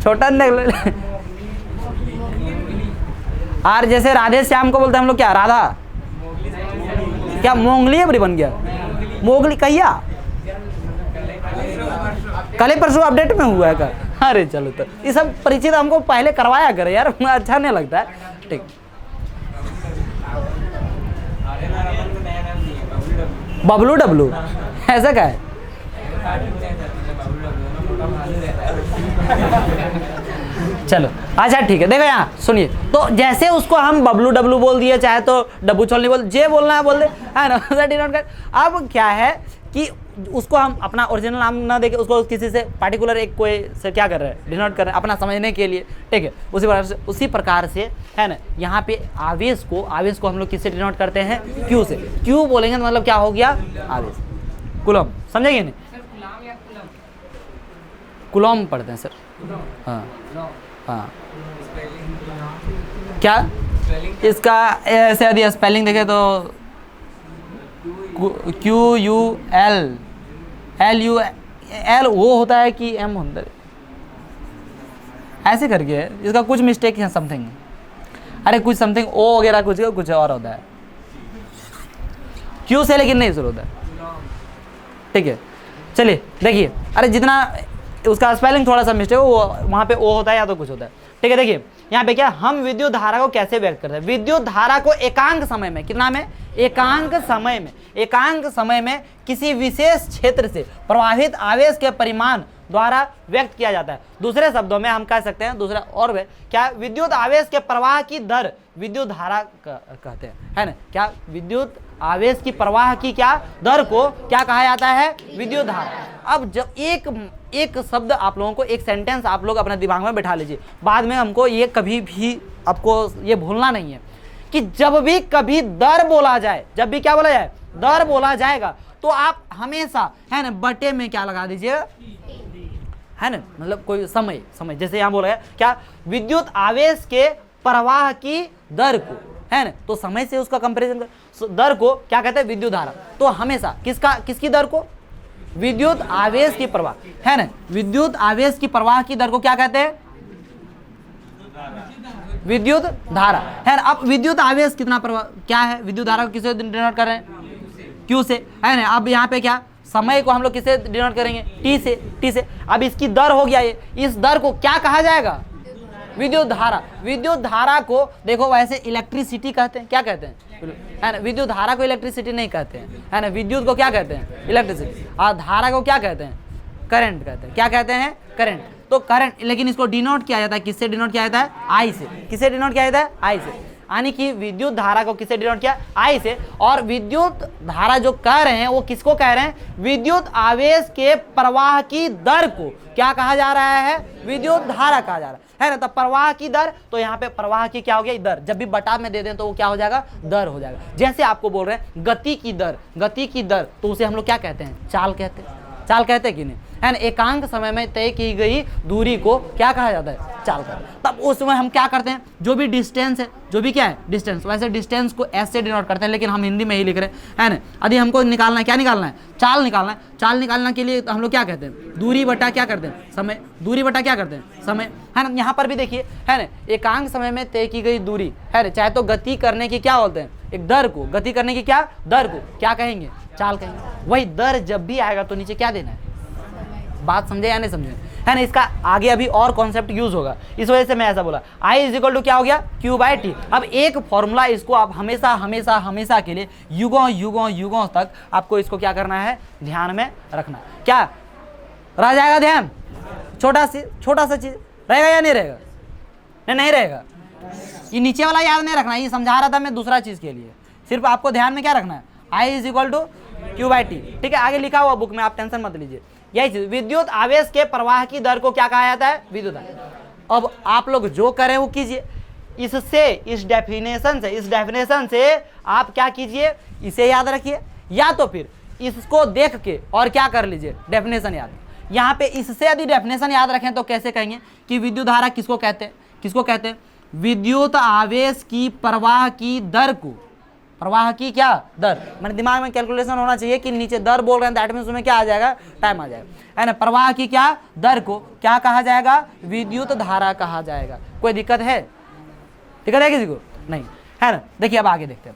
छोटन। और जैसे राधे श्याम को बोलते हैं हम लोग, क्या राधा, क्या मोंगली अबरी बन गया, मोगली कहिया, कल परसों अपडेट में हुआ है का। अरे चलो, तो ये सब परिचित हमको पहले करवाया करे यार, अच्छा नहीं लगता है, ठीक। बबलू डब्लू, ऐसा क्या है, चलो अच्छा ठीक है। देखो यहाँ सुनिए, तो जैसे उसको हम बबलू डब्लू बोल दिए, चाहे तो डब्बू छोलनी बोल, जे बोलना है बोल दे, है ना, डिनोट कर। अब क्या है कि उसको हम अपना ओरिजिनल नाम ना देके उसको किसी से पार्टिकुलर एक कोई से क्या कर रहे हैं, डिनोट कर रहे हैं अपना समझने के लिए, ठीक है। उसी प्रकार से है ना, यहाँ पे आवेश को हम लोग किससे डिनोट करते हैं, क्यू से। क्यू बोलेंगे तो मतलब क्या हो गया, आवेश, कूलम, समझेंगे नहीं, कूलम पढ़ते हैं सर, हाँ हाँ। क्या इसका ऐसे यदि स्पेलिंग देखें तो QUL, LUL वो होता है कि M होता है, ऐसे करके है, इसका कुछ मिस्टेक है समथिंग, अरे कुछ समथिंग O वगैरह कुछ और होता है, Q से लेकिन नहीं शुरू होता है, ठीक है। चलिए देखिए, अरे जितना उसका स्पेलिंग थोड़ा सा मिस्टेक हो, वो वहाँ पे O होता है या तो कुछ होता है, ठीक है। देखिए यहाँ पे क्या, हम विद्युत धारा को कैसे व्यक्त करते हैं, विद्युत धारा को एकांक समय में, कितना में, एकांक समय में किसी विशेष क्षेत्र से प्रवाहित आवेश के परिमाण द्वारा व्यक्त किया जाता है। दूसरे शब्दों में हम कह सकते हैं, दूसरा और क्या, विद्युत आवेश के प्रवाह की दर विद्युत धारा कहते हैं, है ना। क्या, विद्युत आवेश की प्रवाह की क्या दर को क्या कहा जाता है, विद्युत धारा। अब जब एक शब्द आप लोगों को, एक सेंटेंस आप लोग अपने दिमाग में बैठा लीजिए, बाद में हमको ये कभी भी आपको ये भूलना नहीं है कि जब भी कभी दर बोला जाए, जब भी क्या बोला जाए, दर बोला जाएगा, तो आप हमेशा, है ना, बटे में क्या लगा दीजिए, है ना, मतलब कोई समय, जैसे यहाँ बोला है क्या, विद्युत आवेश के प्रवाह की दर को, है ना, तो समय से उसका कंपैरिजन दर को क्या कहते हैं, विद्युत धारा। तो हमेशा किसकी दर को, विद्युत आवेश की प्रवाह, है ना, विद्युत आवेश की प्रवाह की दर को क्या कहते हैं, विद्युत धारा, है ना। अब विद्युत आवेश कितना प्रवाह क्या है, विद्युत धारा को किससे डिनोट कर रहे हैं, क्यू से, है ना। अब यहाँ पे क्या, समय को हम लोग किससे डिनोट करेंगे, टी से। अब इसकी दर हो गया ये, इस दर को क्या कहा जाएगा, विद्युत धारा। विद्युत धारा को देखो वैसे इलेक्ट्रिसिटी कहते हैं, क्या कहते हैं, है ना। विद्युत धारा को इलेक्ट्रिसिटी नहीं कहते हैं, है ना। विद्युत को क्या कहते हैं, इलेक्ट्रिसिटी, और धारा को क्या कहते हैं, करंट कहते हैं। क्या कहते हैं, करंट। तो करंट, लेकिन इसको डिनोट किया जाता है, किससे डिनोट किया जाता है, आई से। किससे डिनोट किया जाता है, आई से। यानी कि विद्युत धारा को किससे डिनोट किया, आई से। और विद्युत धारा जो कह रहे हैं वो किसको कह रहे हैं, विद्युत आवेश के प्रवाह की दर को क्या कहा जा रहा है, विद्युत धारा कहा जा रहा है ना। तो प्रवाह की दर, तो यहाँ पे प्रवाह की क्या हो गया, दर। जब भी बटा में दे दें तो वो क्या हो जाएगा, दर हो जाएगा। जैसे आपको बोल रहे हैं गति की दर, तो उसे हम लोग क्या कहते हैं, चाल कहते हैं। चाल कहते हैं कि नहीं, है ना। एकांक समय में तय की गई दूरी को क्या कहा जाता है, चाल कहते हैं। तब उस समय हम क्या करते हैं, जो भी डिस्टेंस है, जो भी क्या है डिस्टेंस, वैसे डिस्टेंस को एस से डिनोट करते हैं, लेकिन हम हिंदी में ही लिख रहे हैं, है ना। यदि हमको निकालना है, क्या निकालना है, चाल निकालना है। चाल निकालने के लिए हम लोग क्या कहते हैं, दूरी बटा क्या करते हैं, समय। दूरी बटा क्या करते हैं, समय, है ना। यहाँ पर भी देखिए, है ना, एकांक समय में तय की गई दूरी, है ना, चाहे तो गति करने की क्या बोलते हैं, एक दर को, गति करने की क्या दर को क्या कहेंगे, चाल कहेंगे। वही दर जब भी आएगा तो नीचे क्या देना है, बात समझे या नहीं समझे, है ना। इसका आगे अभी और कॉन्सेप्ट यूज होगा, इस वजह से मैं ऐसा बोला। I इज इक्वल टू क्या हो गया, Q/T। अब एक फॉर्मूला, इसको आप हमेशा के लिए युगों तक आपको इसको क्या करना है, ध्यान में रखना। क्या रह जाएगा ध्यान, छोटा सा चीज रहेगा या नहीं रहेगा, नहीं रहेगा। ये नीचे वाला याद नहीं रखना, ये समझा रहा था मैं दूसरा चीज के लिए, सिर्फ आपको ध्यान में क्या रखना है, I is equal to Q/T। ठीक है, आगे लिखा हुआ बुक में, आप टेंशन मत लीजिए। यही चीज, विद्युत आवेश के प्रवाह की दर को क्या कहा जाता है, विद्युत धारा। अब आप लोग जो करें वो कीजिए, इस डेफिनेशन से आप क्या कीजिए, इसे याद रखिए, या तो फिर इसको देख के और क्या कर लीजिए, डेफिनेशन याद। यहाँ पे इससे यदि डेफिनेशन याद रखें तो कैसे कहेंगे कि विद्युत धारा किसको कहते हैं, विद्युत आवेश की प्रवाह की दर को, प्रवाह की क्या दर, मैंने दिमाग में कैलकुलेशन होना चाहिए कि नीचे दर बोल रहे हैं, दैट मींस उसमें क्या आ जाएगा, टाइम आ जाएगा, है ना। प्रवाह की क्या दर को क्या कहा जाएगा, विद्युत धारा कहा जाएगा। कोई दिक्कत है किसी को, नहीं, है ना। देखिए अब आगे देखते हैं,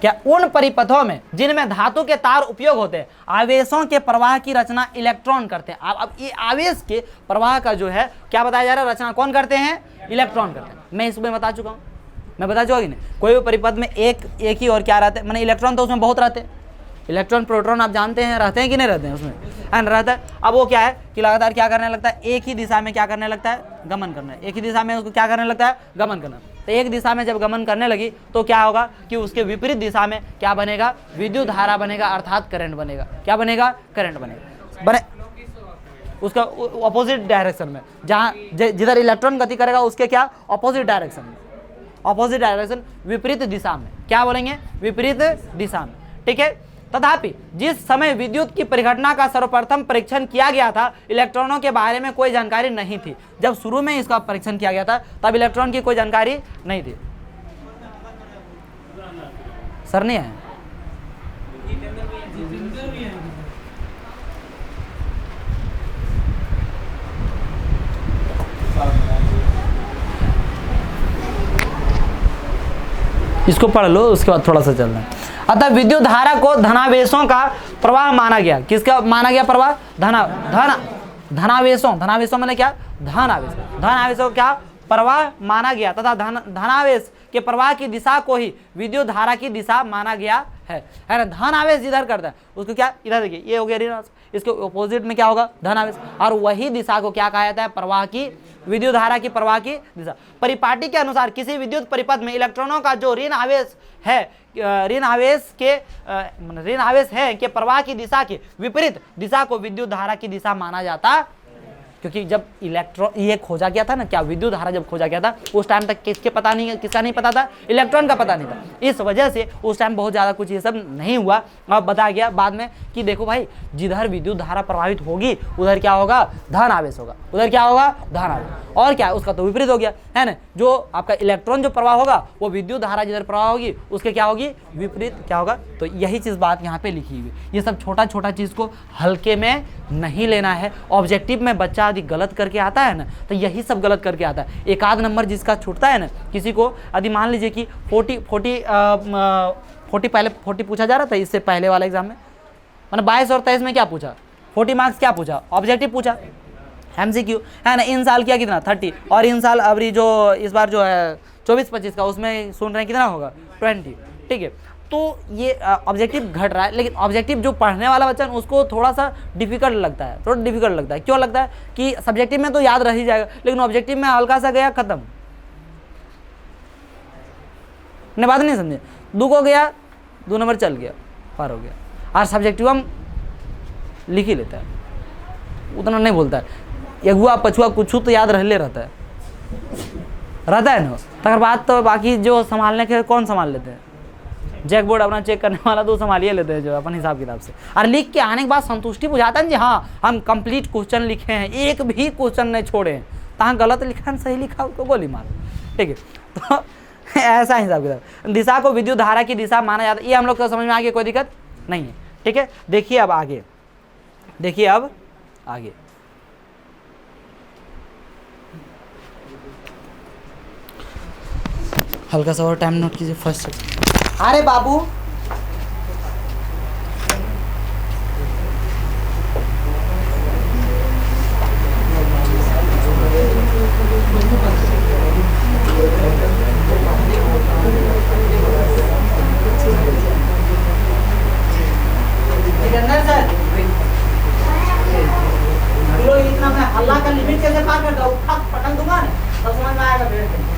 क्या उन परिपथों में जिनमें धातु के तार उपयोग होते हैं, आवेशों के प्रवाह की रचना इलेक्ट्रॉन करते हैं। अब ये आवेश के प्रवाह का जो है क्या बताया जा रहा है, रचना कौन करते हैं, इलेक्ट्रॉन करते हैं। मैं इसमें बता चुका हूँ, कि नहीं, कोई भी परिपथ में एक ही और क्या रहते हैं, मैंने इलेक्ट्रॉन तो उसमें बहुत रहते हैं, इलेक्ट्रॉन प्रोटॉन आप जानते हैं रहते हैं कि नहीं रहते हैं उसमें, है ना, रहता है। अब वो क्या है कि लगातार क्या करने लगता है, एक ही दिशा में क्या करने लगता है, गमन करना है। एक ही दिशा में उसको क्या करने लगता है, गमन करना। तो एक दिशा में जब गमन करने लगी तो क्या होगा कि उसके विपरीत दिशा में क्या बनेगा, विद्युत धारा बनेगा, अर्थात करंट बनेगा। क्या बनेगा, करंट बनेगा, उसका ऑपोजिट डायरेक्शन में, जहाँ जिधर इलेक्ट्रॉन गति करेगा उसके क्या ऑपोजिट डायरेक्शन में, विपरीत दिशा में, क्या बोलेंगे, विपरीत दिशा में। ठीक है। तथापि जिस समय विद्युत की परिघटना का सर्वप्रथम परीक्षण किया गया था, इलेक्ट्रॉनों के बारे में कोई जानकारी नहीं थी। जब शुरू में इसका परीक्षण किया गया था तब इलेक्ट्रॉन की कोई जानकारी नहीं थी। सर नहीं है, इसको पढ़ लो, उसके बाद थोड़ा सा चलना है। अतः विद्युत धारा को धनावेशों का प्रवाह माना गया। किसका माना गया प्रवाह, धनावेशों मैंने क्या, धनावेशों क्या प्रवाह माना गया तथा धनावेश के प्रवाह की दिशा को ही विद्युत धारा की दिशा माना गया है ना। धन आवेश जिधर करता है उसको क्या, इधर देखिए ये हो गया ऋण आवेश, इसके ऑपोजिट में क्या होगा, धन आवेश, और वही दिशा को क्या कहा जाता है, प्रवाह की, विद्युत धारा की प्रवाह की दिशा। परिपाटी के अनुसार किसी विद्युत परिपथ में इलेक्ट्रॉनों का जो ऋण आवेश है, ऋण आवेश है कि प्रवाह की दिशा के विपरीत दिशा को विद्युत धारा की दिशा माना जाता, क्योंकि जब इलेक्ट्रॉन ये खोजा गया था ना, क्या विद्युत धारा जब खोजा गया था उस टाइम तक किसका नहीं पता था, इलेक्ट्रॉन का पता नहीं था। इस वजह से उस टाइम बहुत ज़्यादा कुछ ये सब नहीं हुआ, और बताया गया बाद में कि देखो भाई जिधर विद्युत धारा प्रभावित होगी उधर क्या होगा, धन आवेश होगा, उधर क्या होगा, धन आवेश, और क्या उसका तो विपरीत हो गया है ना। जो आपका इलेक्ट्रॉन जो प्रवाह होगा वो विद्युत धारा जिधर प्रवाह होगी उसके क्या होगी, विपरीत क्या होगा। तो यही चीज़ बात यहाँ पे लिखी हुई। ये सब छोटा छोटा चीज़ को हल्के में नहीं लेना है। ऑब्जेक्टिव में बच्चा यदि गलत करके आता है ना तो यही सब गलत करके आता है। एक आध नंबर जिसका छूटता है ना, किसी को यदि मान लीजिए कि 40 पहले 40 पूछा जा रहा था इससे पहले वाला एग्जाम में, मैंने 22 और 23 में क्या पूछा, 40 मार्क्स क्या पूछा, ऑब्जेक्टिव पूछा, MCQ है ना। इन साल किया कितना 30, और इन साल अभी जो इस बार जो है 24-25 का उसमें सुन रहे हैं कितना होगा 20, ठीक है। तो ये ऑब्जेक्टिव घट रहा है, लेकिन ऑब्जेक्टिव जो पढ़ने वाला बच्चा है उसको थोड़ा सा डिफिकल्ट लगता है, थोड़ा डिफिकल्ट लगता है। क्यों लगता है कि सब्जेक्टिव में तो याद रह ही जाएगा, लेकिन ऑब्जेक्टिव में हल्का सा गया खत्म, ने बात नहीं समझे, 2 को गया 2 नंबर चल गया, पार हो गया। और सब्जेक्टिव हम लिख ही लेता है, उतना नहीं बोलता है, अगुआ पछुआ कुछ तो याद रह ले रहता है ना। तकर बाद तो बाकी जो संभालने के कौन संभाल लेते हैं, जैक बोर्ड अपना चेक करने वाला तो संभालिए लेते हैं जो अपन हिसाब किताब से। और लिख के आने के बाद संतुष्टि बुझाता है जी, हाँ हम कंप्लीट क्वेश्चन लिखे हैं, एक भी क्वेश्चन नहीं छोड़े हैं, तहाँ गलत लिखा है सही लिखा उसको गोली मार, ठीक है। तो ऐसा हिसाब किताब। दिशा को विद्युत धारा की दिशा माना जाता है, ये हम लोग को समझ में आ गया, कोई दिक्कत नहीं है, ठीक है। देखिए अब आगे, देखिए अब आगे हल्का सा और टाइम नोट कीजिए फर्स्ट। अरे बाबू सर इतना मैं हल्ला का लिमिट कैसे पार करता हूँ, पटक दूंगा ना तब समझ में आएगा मेरे को।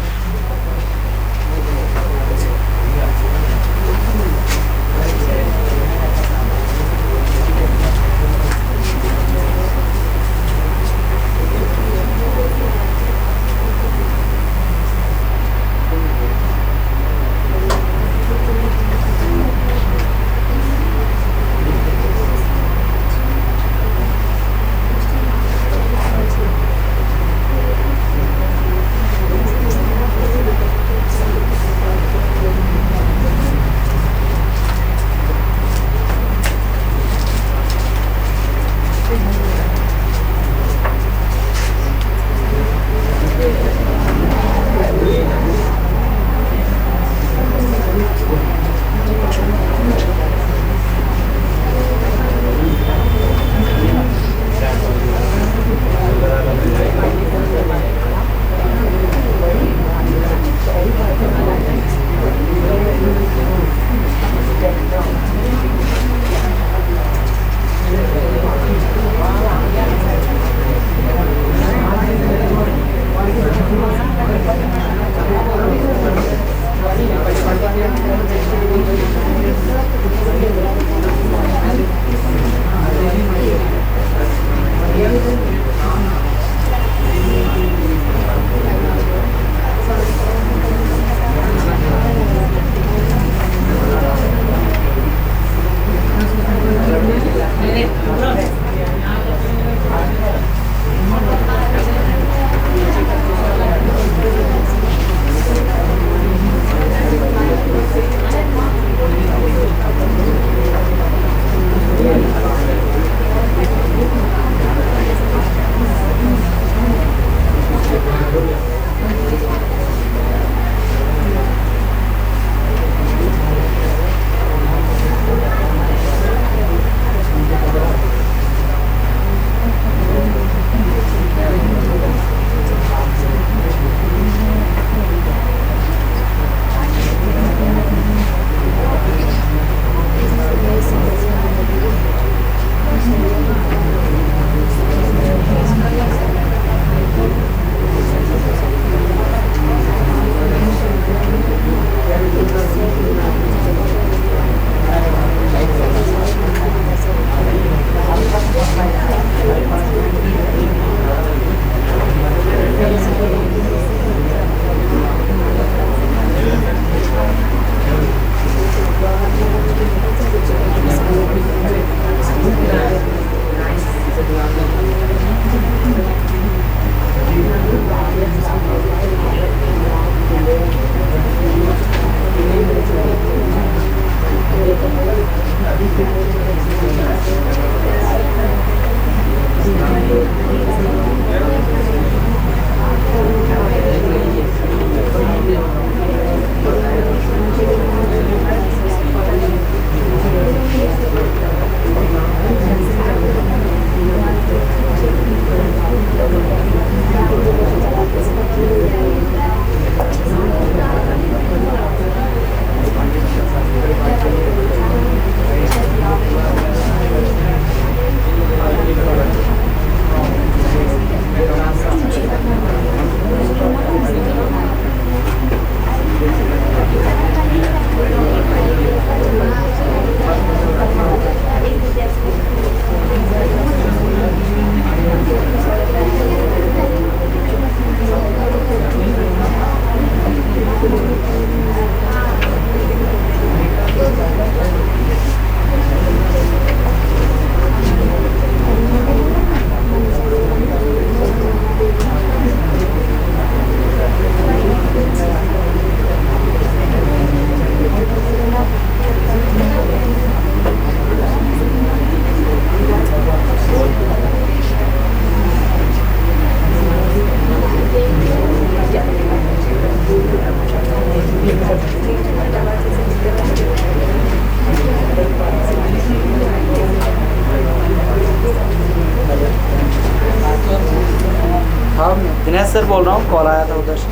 सर बोल रहा हूँ, कॉल आया था उधर से।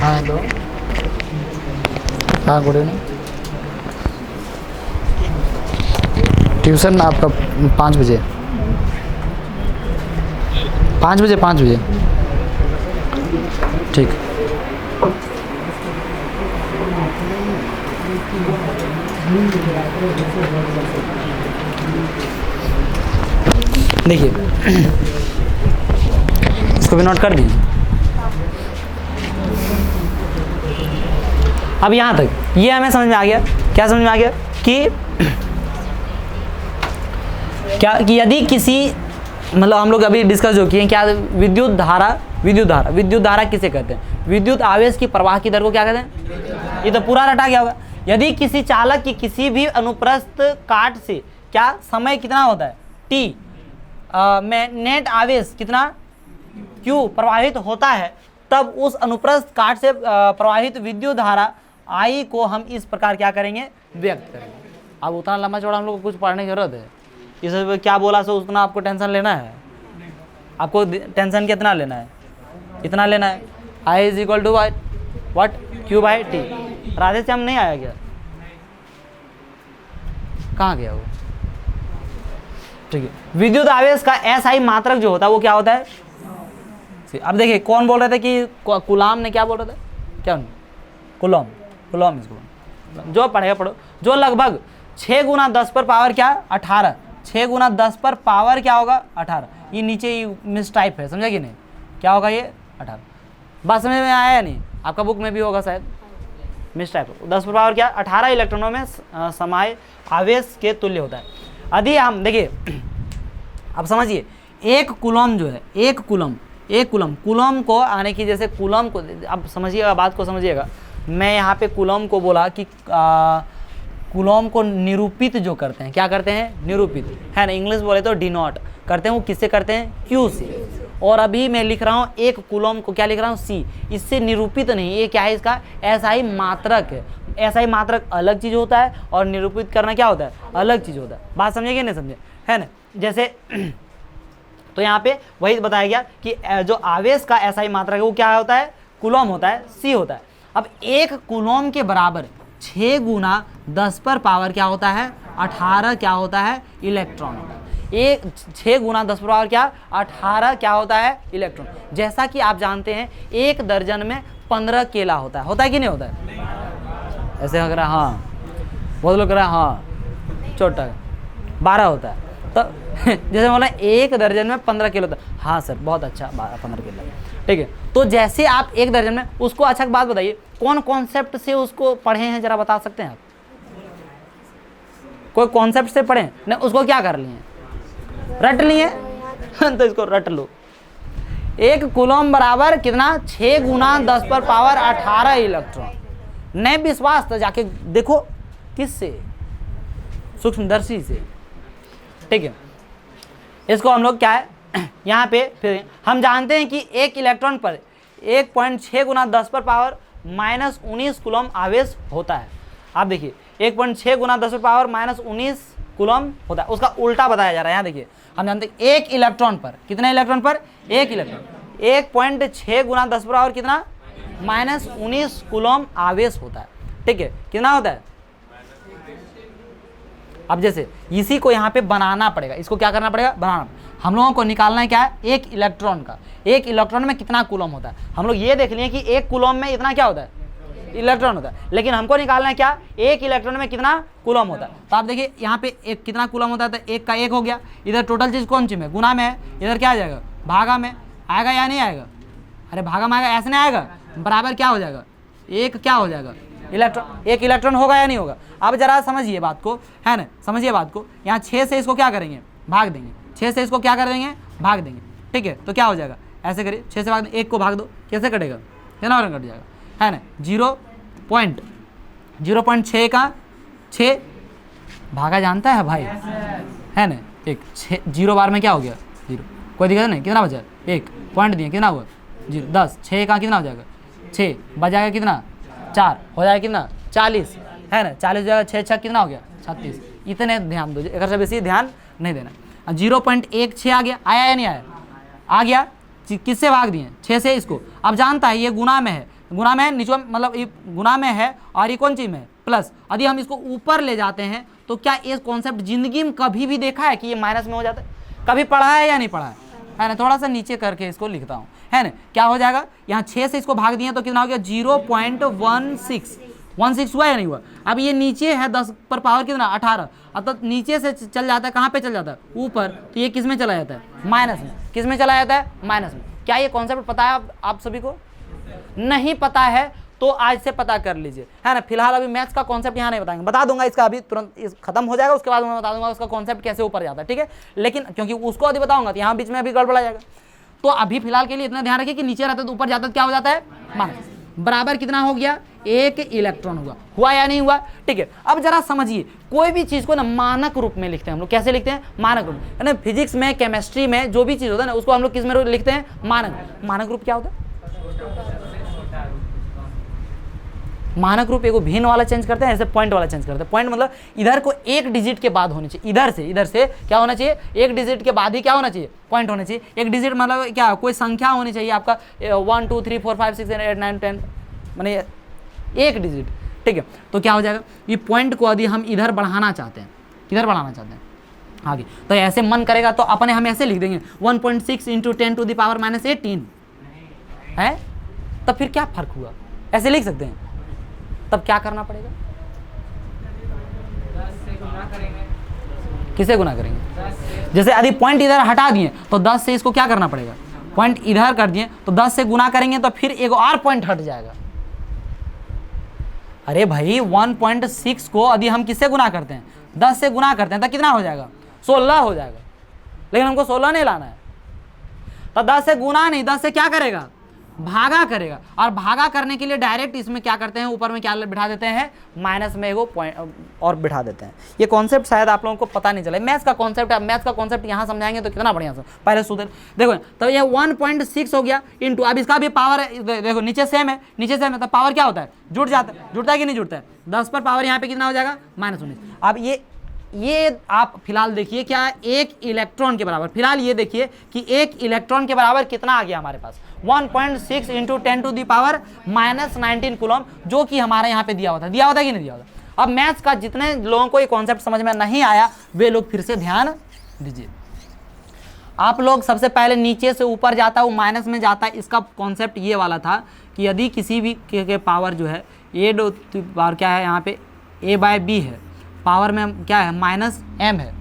हाँ हेलो, हाँ गुड इवनिंग। ट्यूशन आपका 5 बजे, 5 बजे, 5 बजे, ठीक। देखिए इसको भी नोट कर दिए। अब यहाँ तक ये हमें समझ में आ गया। क्या समझ में आ गया कि क्या कि यदि किसी मतलब हम लोग अभी डिस्कस जो किए क्या, विद्युत धारा किसे कहते हैं? विद्युत आवेश की प्रवाह की दर को क्या कहते हैं? ये तो पूरा रटा गया होगा। यदि किसी चालक की किसी भी अनुप्रस्थ काट से क्या समय कितना होता है t में नेट आवेश कितना q प्रवाहित होता है, तब उस अनुप्रस्थ काट से प्रवाहित विद्युत धारा I को हम इस प्रकार क्या करेंगे? व्यक्त करेंगे। अब उतना लंबा चौड़ा हम लोग को कुछ पढ़ने की जरूरत है? इस क्या बोला सो उतना आपको टेंशन लेना है? आपको टेंशन कितना लेना है? इतना लेना है। I is equal to what Q by T. Radhe Shyam नहीं आया क्या? कहाँ गया वो? ठीक है। विद्युत आवेश का SI मात्रक जो होता है वो क्या होता है? अब देखिए कौन बोल रहे थे कि कुलाम ने क्या बोल रहे थे? क्या कुलॉम इसको जो पढ़ेगा पढ़ो। जो लगभग 6 गुना 10 पर पावर क्या 18, 6 गुना 10 पर पावर क्या होगा 18। ये नीचे मिस टाइप है, समझा कि नहीं? क्या होगा ये 18। बात समझ में आया या नहीं? आपका बुक में भी होगा शायद, मिस टाइप। 10 पर पावर क्या 18 इलेक्ट्रॉनों में समाये आवेश के तुल्य होता है। यदि हम देखिए अब समझिए, एक कूलम जो है, एक कूलम को आने की, जैसे कूलम को अब समझिएगा, बात को समझिएगा। मैं यहाँ पे कूलम को बोला कि कूलम को निरूपित जो करते हैं, क्या करते हैं? निरूपित, है ना? इंग्लिश बोले तो डिनोट करते हैं। वो किससे करते हैं? क्यू से। और अभी मैं लिख रहा हूँ एक कूलम को, क्या लिख रहा हूँ? सी। इससे निरूपित नहीं, ये क्या है? इसका एसआई मात्रक है। एसआई मात्रक अलग चीज़ होता है और निरूपित करना क्या होता है? अलग चीज़ होता है। बात समझे कि नहीं समझे? है ना? जैसे तो यहाँ पे वही बताया गया कि जो आवेश का एसआई मात्रक है वो क्या होता है? कूलम होता है, सी होता है। अब एक कूलम के बराबर 6 गुना 10 पर पावर क्या होता है? 18 क्या होता है? इलेक्ट्रॉन होता है। एक 6 गुना 10 पर पावर क्या 18 क्या होता है? इलेक्ट्रॉन। जैसा कि आप जानते हैं एक दर्जन में 15 केला होता है। होता है कि नहीं होता है? ऐसे लग रहा है हाँ, बहुत लोग कह रहा है हाँ, छोटा 12 होता है। तो जैसे बोला एक दर्जन में 15 किलो होता है। हाँ सर बहुत अच्छा, 15 किलो, ठीक है। तो जैसे आप एक दर्जन में उसको, अच्छा बात बताइए, कौन कॉन्सेप्ट से उसको पढ़े हैं, जरा बता सकते हैं आप? कोई कॉन्सेप्ट से पढ़े नहीं, उसको क्या कर लिए? रट लिए तो इसको रट लो। एक कूलम बराबर कितना? 6 गुना 10 पर पावर 18 इलेक्ट्रॉन। नहीं विश्वास तो जाके देखो, किससे? सूक्ष्मदर्शी से, ठीक है। इसको हम लोग क्या है यहाँ पे फिर हम जानते हैं कि एक इलेक्ट्रॉन पर 1.6 गुना 10 पर पावर -19 कूलम आवेश होता है। आप देखिए 1.6 गुना 10 पर पावर -19 कूलम होता है। उसका उल्टा बताया जा रहा है। यहाँ देखिए हम जानते हैं एक इलेक्ट्रॉन पर, कितने इलेक्ट्रॉन पर? एक इलेक्ट्रॉन, 1.6 गुना 10 पर पावर कितना? -19 कूलम आवेश होता है, ठीक है। कितना होता है? अब जैसे इसी को यहाँ पे बनाना पड़ेगा, इसको क्या करना पड़ेगा? बनाना। हम लोगों को निकालना है क्या है? एक इलेक्ट्रॉन का। एक इलेक्ट्रॉन में कितना कूलम होता है? हम लोग ये देख लिए कि एक कूलम में इतना क्या होता है? इलेक्ट्रॉन होता है। लेकिन हमको निकालना है क्या? एक इलेक्ट्रॉन में कितना कूलम होता है। तो आप देखिए यहाँ पे एक कितना कूलम होता है? तो एक का एक हो गया। इधर टोटल चीज़ कौन सी में? गुना में है। इधर क्या आ जाएगा? भागा में आएगा या नहीं आएगा? अरे भागा में आएगा, ऐसे नहीं आएगा। बराबर क्या हो जाएगा? एक क्या हो जाएगा? इलेक्ट्रॉन। एक इलेक्ट्रॉन होगा या नहीं होगा? अब जरा समझिए बात को, है ना? समझिए बात को। यहाँ 6 से इसको क्या करेंगे? भाग देंगे। 6 से इसको क्या कर देंगे? भाग देंगे, ठीक है। तो क्या हो जाएगा? ऐसे करिए, 6 से भाग दें, 1 को भाग दो, कैसे कटेगा? कितना और कट जाएगा, है ना? 0.6 का 6 भागा जानता है भाई, है ना? एक 0 बार में क्या हो गया? 0। कोई दिक्कत नहीं। कितना बचा? 1 पॉइंट दिए, कितना हुआ? 0। 10 6 का कितना हो जाएगा? 6 बच जाएगा कितना? 4 हो जाएगा कितना 40 है ना, 40 जगह 6 6 कितना हो गया 36। इतने ध्यान दो, एक से बेसी ध्यान नहीं देना। 0.16 आ गया, आया या नहीं आया, आ गया, किससे भाग दिए 6 से इसको। अब जानता है ये गुना में है, गुना में है नीचे मतलब ये गुना में है और ये कौन चीज में है प्लस। यदि हम इसको ऊपर ले जाते हैं तो क्या ये कॉन्सेप्ट जिंदगी में कभी भी देखा है कि ये माइनस में हो जाता है, कभी पढ़ा है या नहीं पढ़ा है ना। थोड़ा सा नीचे करके इसको लिखता हूँ है ना, क्या हो जाएगा यहाँ 6 से इसको भाग दिए तो कितना हो गया 0.16 हुआ या नहीं हुआ। अब ये नीचे है 10 पर पावर कितना 18, अतः नीचे से चल जाता है, कहाँ पे चल जाता है ऊपर, तो ये किस में चला जाता है माइनस में। किस में चला जाता है माइनस में। क्या ये कॉन्सेप्ट पता है आप सभी को? नहीं पता है तो आज से पता कर लीजिए है ना। फिलहाल अभी मैथ्स का कॉन्सेप्ट यहाँ नहीं बताएंगे, बता दूंगा इसका अभी तुरंत खत्म हो जाएगा, उसके बाद मैं बता दूंगा उसका कॉन्सेप्ट कैसे ऊपर जाता है, ठीक है। लेकिन क्योंकि उसको अभी बताऊंगा तो यहाँ बीच में अभी गड़बड़ा जाएगा, तो अभी फिलहाल के लिए इतना ध्यान रखिए कि नीचे रहता है तो ऊपर जाता है क्या हो जाता है माइनस। बराबर कितना हो गया 1 इलेक्ट्रॉन हुआ या नहीं हुआ, ठीक है। अब जरा समझिए, कोई भी चीज को ना मानक रूप में लिखते हैं हम लोग। कैसे लिखते हैं मानक रूप है ना। फिजिक्स में केमिस्ट्री में जो भी चीज होता है ना उसको हम लोग किस में लिखते हैं मानक। मानक रूप क्या होता है? मानक रूप एगो भिन्न वाला चेंज करते हैं, ऐसे पॉइंट वाला चेंज करते हैं। पॉइंट मतलब इधर को एक डिजिट के बाद होनी चाहिए, इधर से क्या होना चाहिए एक डिजिट के बाद ही क्या होना चाहिए पॉइंट होना चाहिए। एक डिजिट मतलब क्या, कोई संख्या होनी चाहिए आपका 1 2 3 4 5 6 7 8 9 10 माने एक डिजिट, ठीक है। तो क्या हो जाएगा ये पॉइंट को यदि हम इधर बढ़ाना चाहते हैं, किधर बढ़ाना चाहते हैं आगे, तो ऐसे मन करेगा तो अपने हम ऐसे लिख देंगे 1.6 × 10⁻−18 है। तब फिर क्या फर्क हुआ, ऐसे लिख सकते हैं। तब क्या करना पड़ेगा 10 से गुना करेंगे। किसे गुना करेंगे? 10 से जैसे यदि पॉइंट इधर हटा दिए तो 10 से इसको क्या करना पड़ेगा, पॉइंट इधर कर दिए तो 10 से गुना करेंगे तो फिर एक और पॉइंट हट जाएगा। अरे भाई 1.6 को यदि हम किससे गुना करते हैं 10 से गुना करते हैं तो कितना हो जाएगा 16 हो जाएगा। लेकिन हमको 16 नहीं लाना है, तो 10 से गुना नहीं 10 से क्या करेगा भागा करेगा। और भागा करने के लिए डायरेक्ट इसमें क्या करते हैं ऊपर में क्या बिठा देते हैं माइनस में एगो पॉइंट और बिठा देते हैं। ये कॉन्सेप्ट शायद आप लोगों को पता नहीं चला, मैथ्स का कॉन्सेप्ट है। मैथ्स का कॉन्सेप्ट यहाँ समझाएंगे तो कितना बढ़िया से पहले सुधर देखो। तो ये 1.6 हो गया इंटू, अब इसका भी पावर देखो नीचे सेम है, नीचे सेम है तो पावर क्या होता है जुड़ जाता है, जुड़ता है कि नहीं जुड़ता है। 10 पर पावर यहाँ पे कितना हो जाएगा -19। अब ये आप फिलहाल देखिए क्या एक इलेक्ट्रॉन के बराबर, फिलहाल ये देखिए कि एक इलेक्ट्रॉन के बराबर कितना आ गया हमारे पास 1.6 × 10⁻−19 कूलम, जो कि हमारे यहाँ पे दिया होता है कि नहीं दिया होता। अब मैथ्स का जितने लोगों को ये कॉन्सेप्ट समझ में नहीं आया वे लोग फिर से ध्यान दीजिए। आप लोग सबसे पहले नीचे से ऊपर जाता है वो माइनस में जाता है, इसका कॉन्सेप्ट ये वाला था कि यदि किसी भी के पावर जो है ए पावर क्या है यहाँ पे a/b है, पावर में क्या है -m है।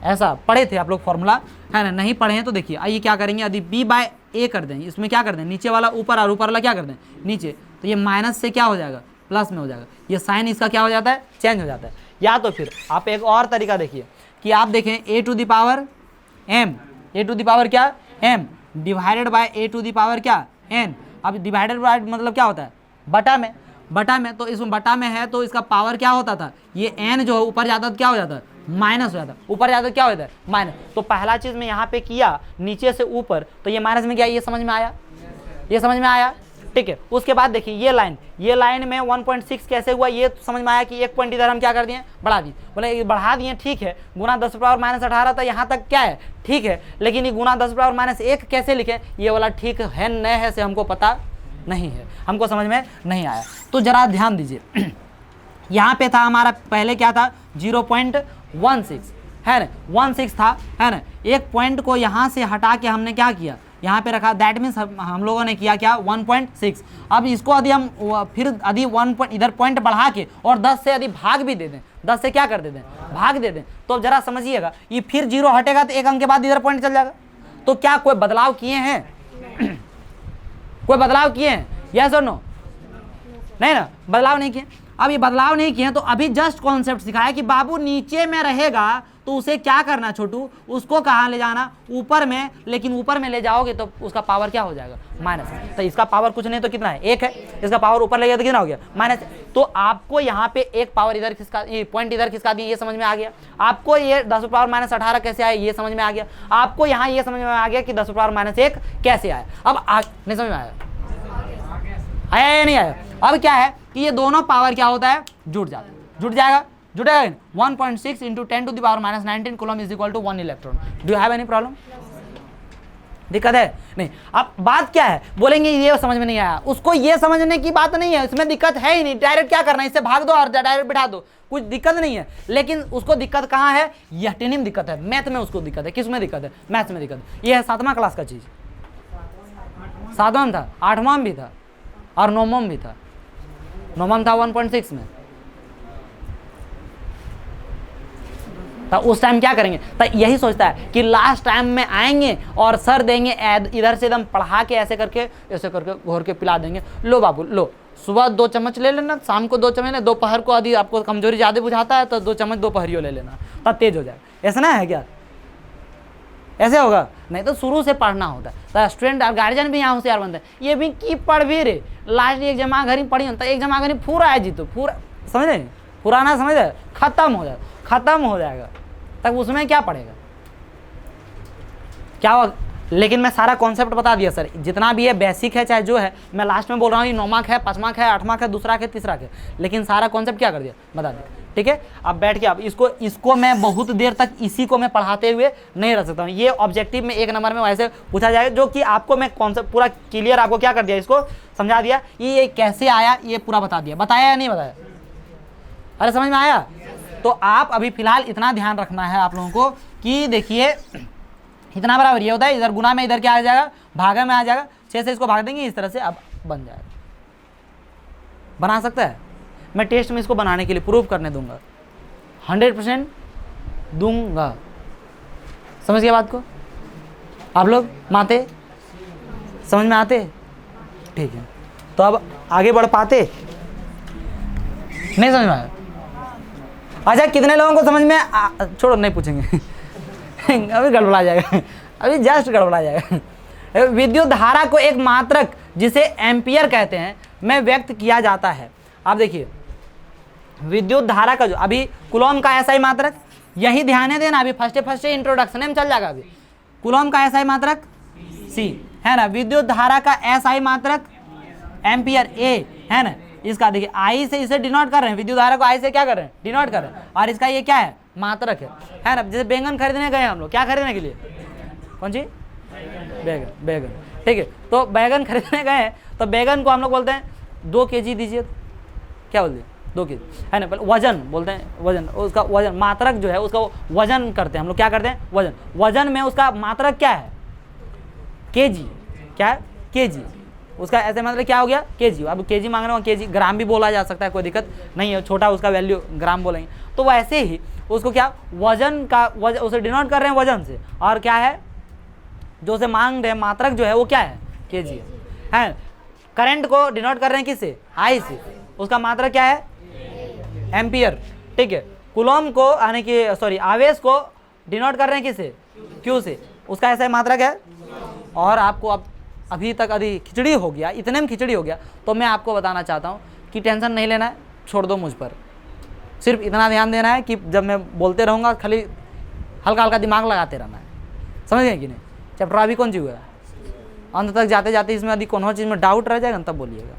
ऐसा पढ़े थे आप लोग फॉर्मूला है ना, नहीं पढ़े हैं तो देखिए। आइए क्या करेंगे यदि b/a कर दें, इसमें क्या कर दें नीचे वाला ऊपर और ऊपर वाला क्या कर दें नीचे, तो ये माइनस से क्या हो जाएगा प्लस में हो जाएगा। ये साइन इसका क्या हो जाता है चेंज हो जाता है। या तो फिर आप एक और तरीका देखिए कि आप देखें a⁻m क्या m डिवाइडेड बाय a⁻ क्या n। अब डिवाइडेड बाय मतलब क्या होता है बटा में, तो इसमें बटा में है तो इसका पावर क्या होता था ये n जो है ऊपर जाता तो क्या हो जाता है माइनस हो जाता, ऊपर जाता तो क्या हो जाता है माइनस। तो पहला चीज में यहाँ पे किया नीचे से ऊपर तो ये माइनस में गया, ये समझ में आया, ये समझ में आया, ठीक है। उसके बाद देखिए ये लाइन में 1.6 कैसे हुआ ये तो समझ में आया कि एक पॉइंट इधर हम क्या कर दिए बढ़ा दिए, बोले बढ़ा दिए ठीक है, गुना 10⁻−18 था यहाँ तक क्या है ठीक है, लेकिन ये गुना 10⁻−1 कैसे लिखे ये वाला ठीक है न है से हमको पता नहीं है, हमको समझ में नहीं आया। तो जरा ध्यान दीजिए यहाँ पे था हमारा पहले क्या था 0.16 है ना, 16 था है ना। एक पॉइंट को यहाँ से हटा के हमने क्या किया यहाँ पे रखा, दैट मीन्स हम लोगों ने किया क्या 1.6। अब इसको यदि हम फिर यदि 1 इधर पॉइंट बढ़ा के और 10 से यदि भाग भी दे दें, 10 से क्या कर देते हैं भाग दे दें, तो अब जरा समझिएगा ये फिर 0 हटेगा तो एक अंक के बाद इधर पॉइंट चल जाएगा। तो क्या कोई बदलाव किए हैं कोई बदलाव किए हैं यस और नो? नहीं ना, बदलाव नहीं किए। अब ये बदलाव नहीं किए तो अभी जस्ट कॉन्सेप्ट सिखाया कि बाबू नीचे में रहेगा तो उसे क्या करना छोटू, उसको कहाँ ले जाना ऊपर में, लेकिन ऊपर में ले जाओगे तो उसका पावर क्या हो जाएगा माइनस। तो इसका पावर कुछ नहीं तो कितना है 1 है, इसका पावर ऊपर ले गया तो कितना हो गया माइनस। तो आपको यहाँ पे एक पावर इधर खिसका, ये पॉइंट इधर खिसका दिए, ये समझ में आ गया। आपको ये 10⁻−18 कैसे आया ये समझ में आ गया। आपको यहाँ ये समझ में आ गया कि 10⁻−1 कैसे आया। अब नहीं समझ में आया आया या नहीं आया? अब क्या है कि ये दोनों पावर क्या होता है, जुड़ जाता है, जुट जाएगा, जुटेगा। 1.6 into 10⁻⁻19 coulomb is equal to 1 electron. Do you have any problem? दिक्कत है नहीं? अब बात क्या है, बोलेंगे ये समझ में नहीं आया, उसको ये समझने की बात नहीं है, इसमें दिक्कत है ही नहीं, डायरेक्ट क्या करना है, इससे भाग दो और डायरेक्ट बिठा दो, कुछ दिक्कत नहीं है। लेकिन उसको दिक्कत कहाँ है, यह टेनिम दिक्कत है, मैथ में उसको दिक्कत है। किस में दिक्कत है? मैथ में दिक्कत है। ये है 7वां क्लास का चीज, 7वां में था, 8वां में भी था और 9वां में भी था। 9वां में था 1.6 में, तो उस टाइम क्या करेंगे, तो यही सोचता है कि लास्ट टाइम में आएंगे और सर देंगे इधर से एकदम पढ़ा के ऐसे करके घोर के पिला देंगे। लो बाबू लो, सुबह 2 चम्मच ले लेना, शाम को 2 चम्मच, दोपहर को यदि आपको कमजोरी ज़्यादा बुझाता है तो 2 चम्मच दोपहरियों ले लेना, तब तेज हो जाए। ऐसा ना है क्या? ऐसे होगा? नहीं तो शुरू से पढ़ना होता है। तो स्टूडेंट और गार्जियन भी यहाँ होशियार बनते हैं, ये भी की पढ़ भी रे, लास्ट एक जमा घड़ी पढ़ी होता है, एक जमा घड़ी पूरा है जी, तो पूरा समझ रहे, पुराना समझ रहे, खत्म हो जाएगा, तब उसमें क्या पड़ेगा, क्या होगा? लेकिन मैं सारा कॉन्सेप्ट बता दिया सर, जितना भी है बेसिक है, चाहे जो है, मैं लास्ट में बोल रहा हूँ 9वां है, 5वां है, 8वां है, दूसरा है, तीसरा है, लेकिन सारा कॉन्सेप्ट क्या कर दिया, बता दिया। ठीक है, अब बैठ के अब इसको मैं बहुत देर तक इसी को मैं पढ़ाते हुए नहीं रह सकता हूँ। ये ऑब्जेक्टिव में 1 नंबर में वैसे पूछा जाएगा, जो कि आपको मैं कॉन्सेप्ट पूरा क्लियर आपको क्या कर दिया, इसको समझा दिया, ये कैसे आया, ये पूरा बता दिया। बताया या नहीं बताया? अरे समझ में आया? तो आप अभी फिलहाल इतना ध्यान रखना है आप लोगों को कि देखिए इतना बराबर ये होता है, इधर गुना में इधर क्या आ जाएगा, भागा में आ जाएगा, 6 से इसको भाग देंगे, इस तरह से अब बन जाएगा। बना सकता है? मैं टेस्ट में इसको बनाने के लिए प्रूव करने दूंगा, 100% दूंगा। समझ गए बात को? आप लोग माते समझ में आते? ठीक है, तो अब आगे बढ़ पाते? नहीं समझ में आया? अच्छा, कितने लोगों को समझ में छोड़ो, नहीं पूछेंगे अभी गड़बड़ा जाएगा, अभी जस्ट गड़बड़ा जाएगा। विद्युत धारा को एक मात्रक जिसे एम्पियर कहते हैं में व्यक्त किया जाता है। आप देखिए विद्युत धारा का जो अभी कूलॉम का ऐसा ही मात्रक, यही ध्यान है देना, अभी फर्स्ट इंट्रोडक्शन में चल जाएगा। अभी कूलॉम का ऐसा ही मात्रक सी है ना, विद्युत धारा का ऐसा ही मात्रक एम्पियर ए है ना, इसका देखिए आई से इसे डिनोट कर रहे हैं, विद्युत धारा को आई से क्या कर रहे हैं, डिनोट कर रहे हैं, और इसका ये क्या है, मात्रक है ना। जैसे बैंगन खरीदने गए हम लोग, क्या खरीदने के लिए, कौन सी, बैगन, ठीक है, तो बैगन खरीदने गए हैं, तो बैगन को हम लोग बोलते हैं 2 kg दीजिए, क्या बोलते हैं, 2 kg है ना, वजन बोलते हैं, वजन, उसका वजन, मात्रक जो है उसका वजन करते हैं हम लोग, क्या करते हैं, वजन, वजन में उसका मात्रक क्या है, kg, क्या है, kg, उसका ऐसे मतलब क्या हो गया, kg। अब kg मांग रहे हो, kg, ग्राम भी बोला जा सकता है, कोई दिक्कत नहीं है, छोटा उसका वैल्यू ग्राम बोलेंगे। तो वैसे ही उसको क्या, वजन का उसे डिनोट कर रहे हैं वजन से, और क्या है जो उसे मांग रहे हैं मात्रक जो है वो क्या है, kg है। करंट को डिनोट कर रहे हैं किससे, आई से, उसका मात्रक क्या है, एम्पियर, ठीक है। कूलॉम को यानी कि सॉरी आवेश को डिनोट कर रहे हैं किससे, क्यू से, उसका ऐसा मात्रक है। और आपको अब अभी तक यदि खिचड़ी हो गया, इतने में खिचड़ी हो गया, तो मैं आपको बताना चाहता हूँ कि टेंशन नहीं लेना है, छोड़ दो मुझ पर, सिर्फ इतना ध्यान देना है कि जब मैं बोलते रहूँगा खाली हल्का हल्का दिमाग लगाते रहना है, समझ गए कि नहीं। चैप्टर अभी कौन सी हुआ है, अंत तक जाते जाते इसमें यदि कोनो चीज़ में डाउट रह जाएगा तब बोलिएगा,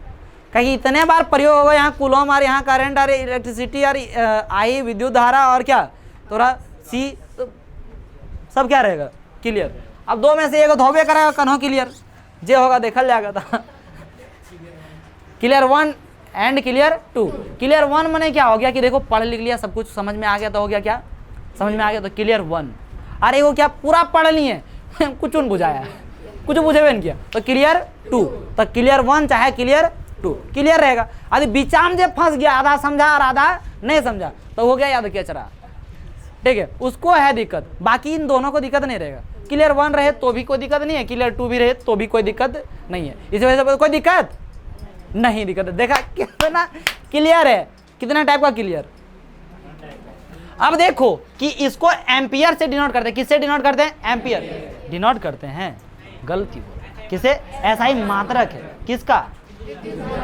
कहीं इतने बार प्रयोग होगा, यहाँ कूलॉम और यहाँ करंट और इलेक्ट्रिसिटी और आई विद्युत धारा और क्या थोड़ा सी, तो सब क्या रहेगा, क्लियर। अब 2 में से एक धोबे करेगा, कन्हो क्लियर, जे होगा देखल जाएगा था। Clear 1 and clear 2। क्लियर 1 मैंने क्या हो गया कि देखो पढ़ लिख लिया, सब कुछ समझ में आ गया, तो हो गया क्या, समझ में आ गया, तो क्लियर 1। अरे वो क्या पूरा पढ़ लिए कुछ उन बुझाया, कुछ बुझे हुए नहीं किया, तो क्लियर 2। तो क्लियर 1 चाहे क्लियर 2 क्लियर रहेगा। अरे बीचाम जे फंस गया, आधा समझा और आधा नहीं समझा, तो हो गया याद क्या चरा, ठीक है, उसको है दिक्कत, बाकी इन दोनों को दिक्कत नहीं रहेगा। क्लियर 1 रहे तो भी कोई दिक्कत नहीं है, क्लियर 2 भी रहे तो भी कोई दिक्कत नहीं है, इस वजह से कोई दिक्कत नहीं, दिक्कत है। देखा कितना क्लियर है, कितना टाइप का क्लियर। अब देखो कि इसको एम्पियर से डिनोट करते हैं, किससे डिनोट करते हैं, एम्पियर डिनोट करते हैं, गलती हो, किसे, ऐसा ही मात्रक है, किसका,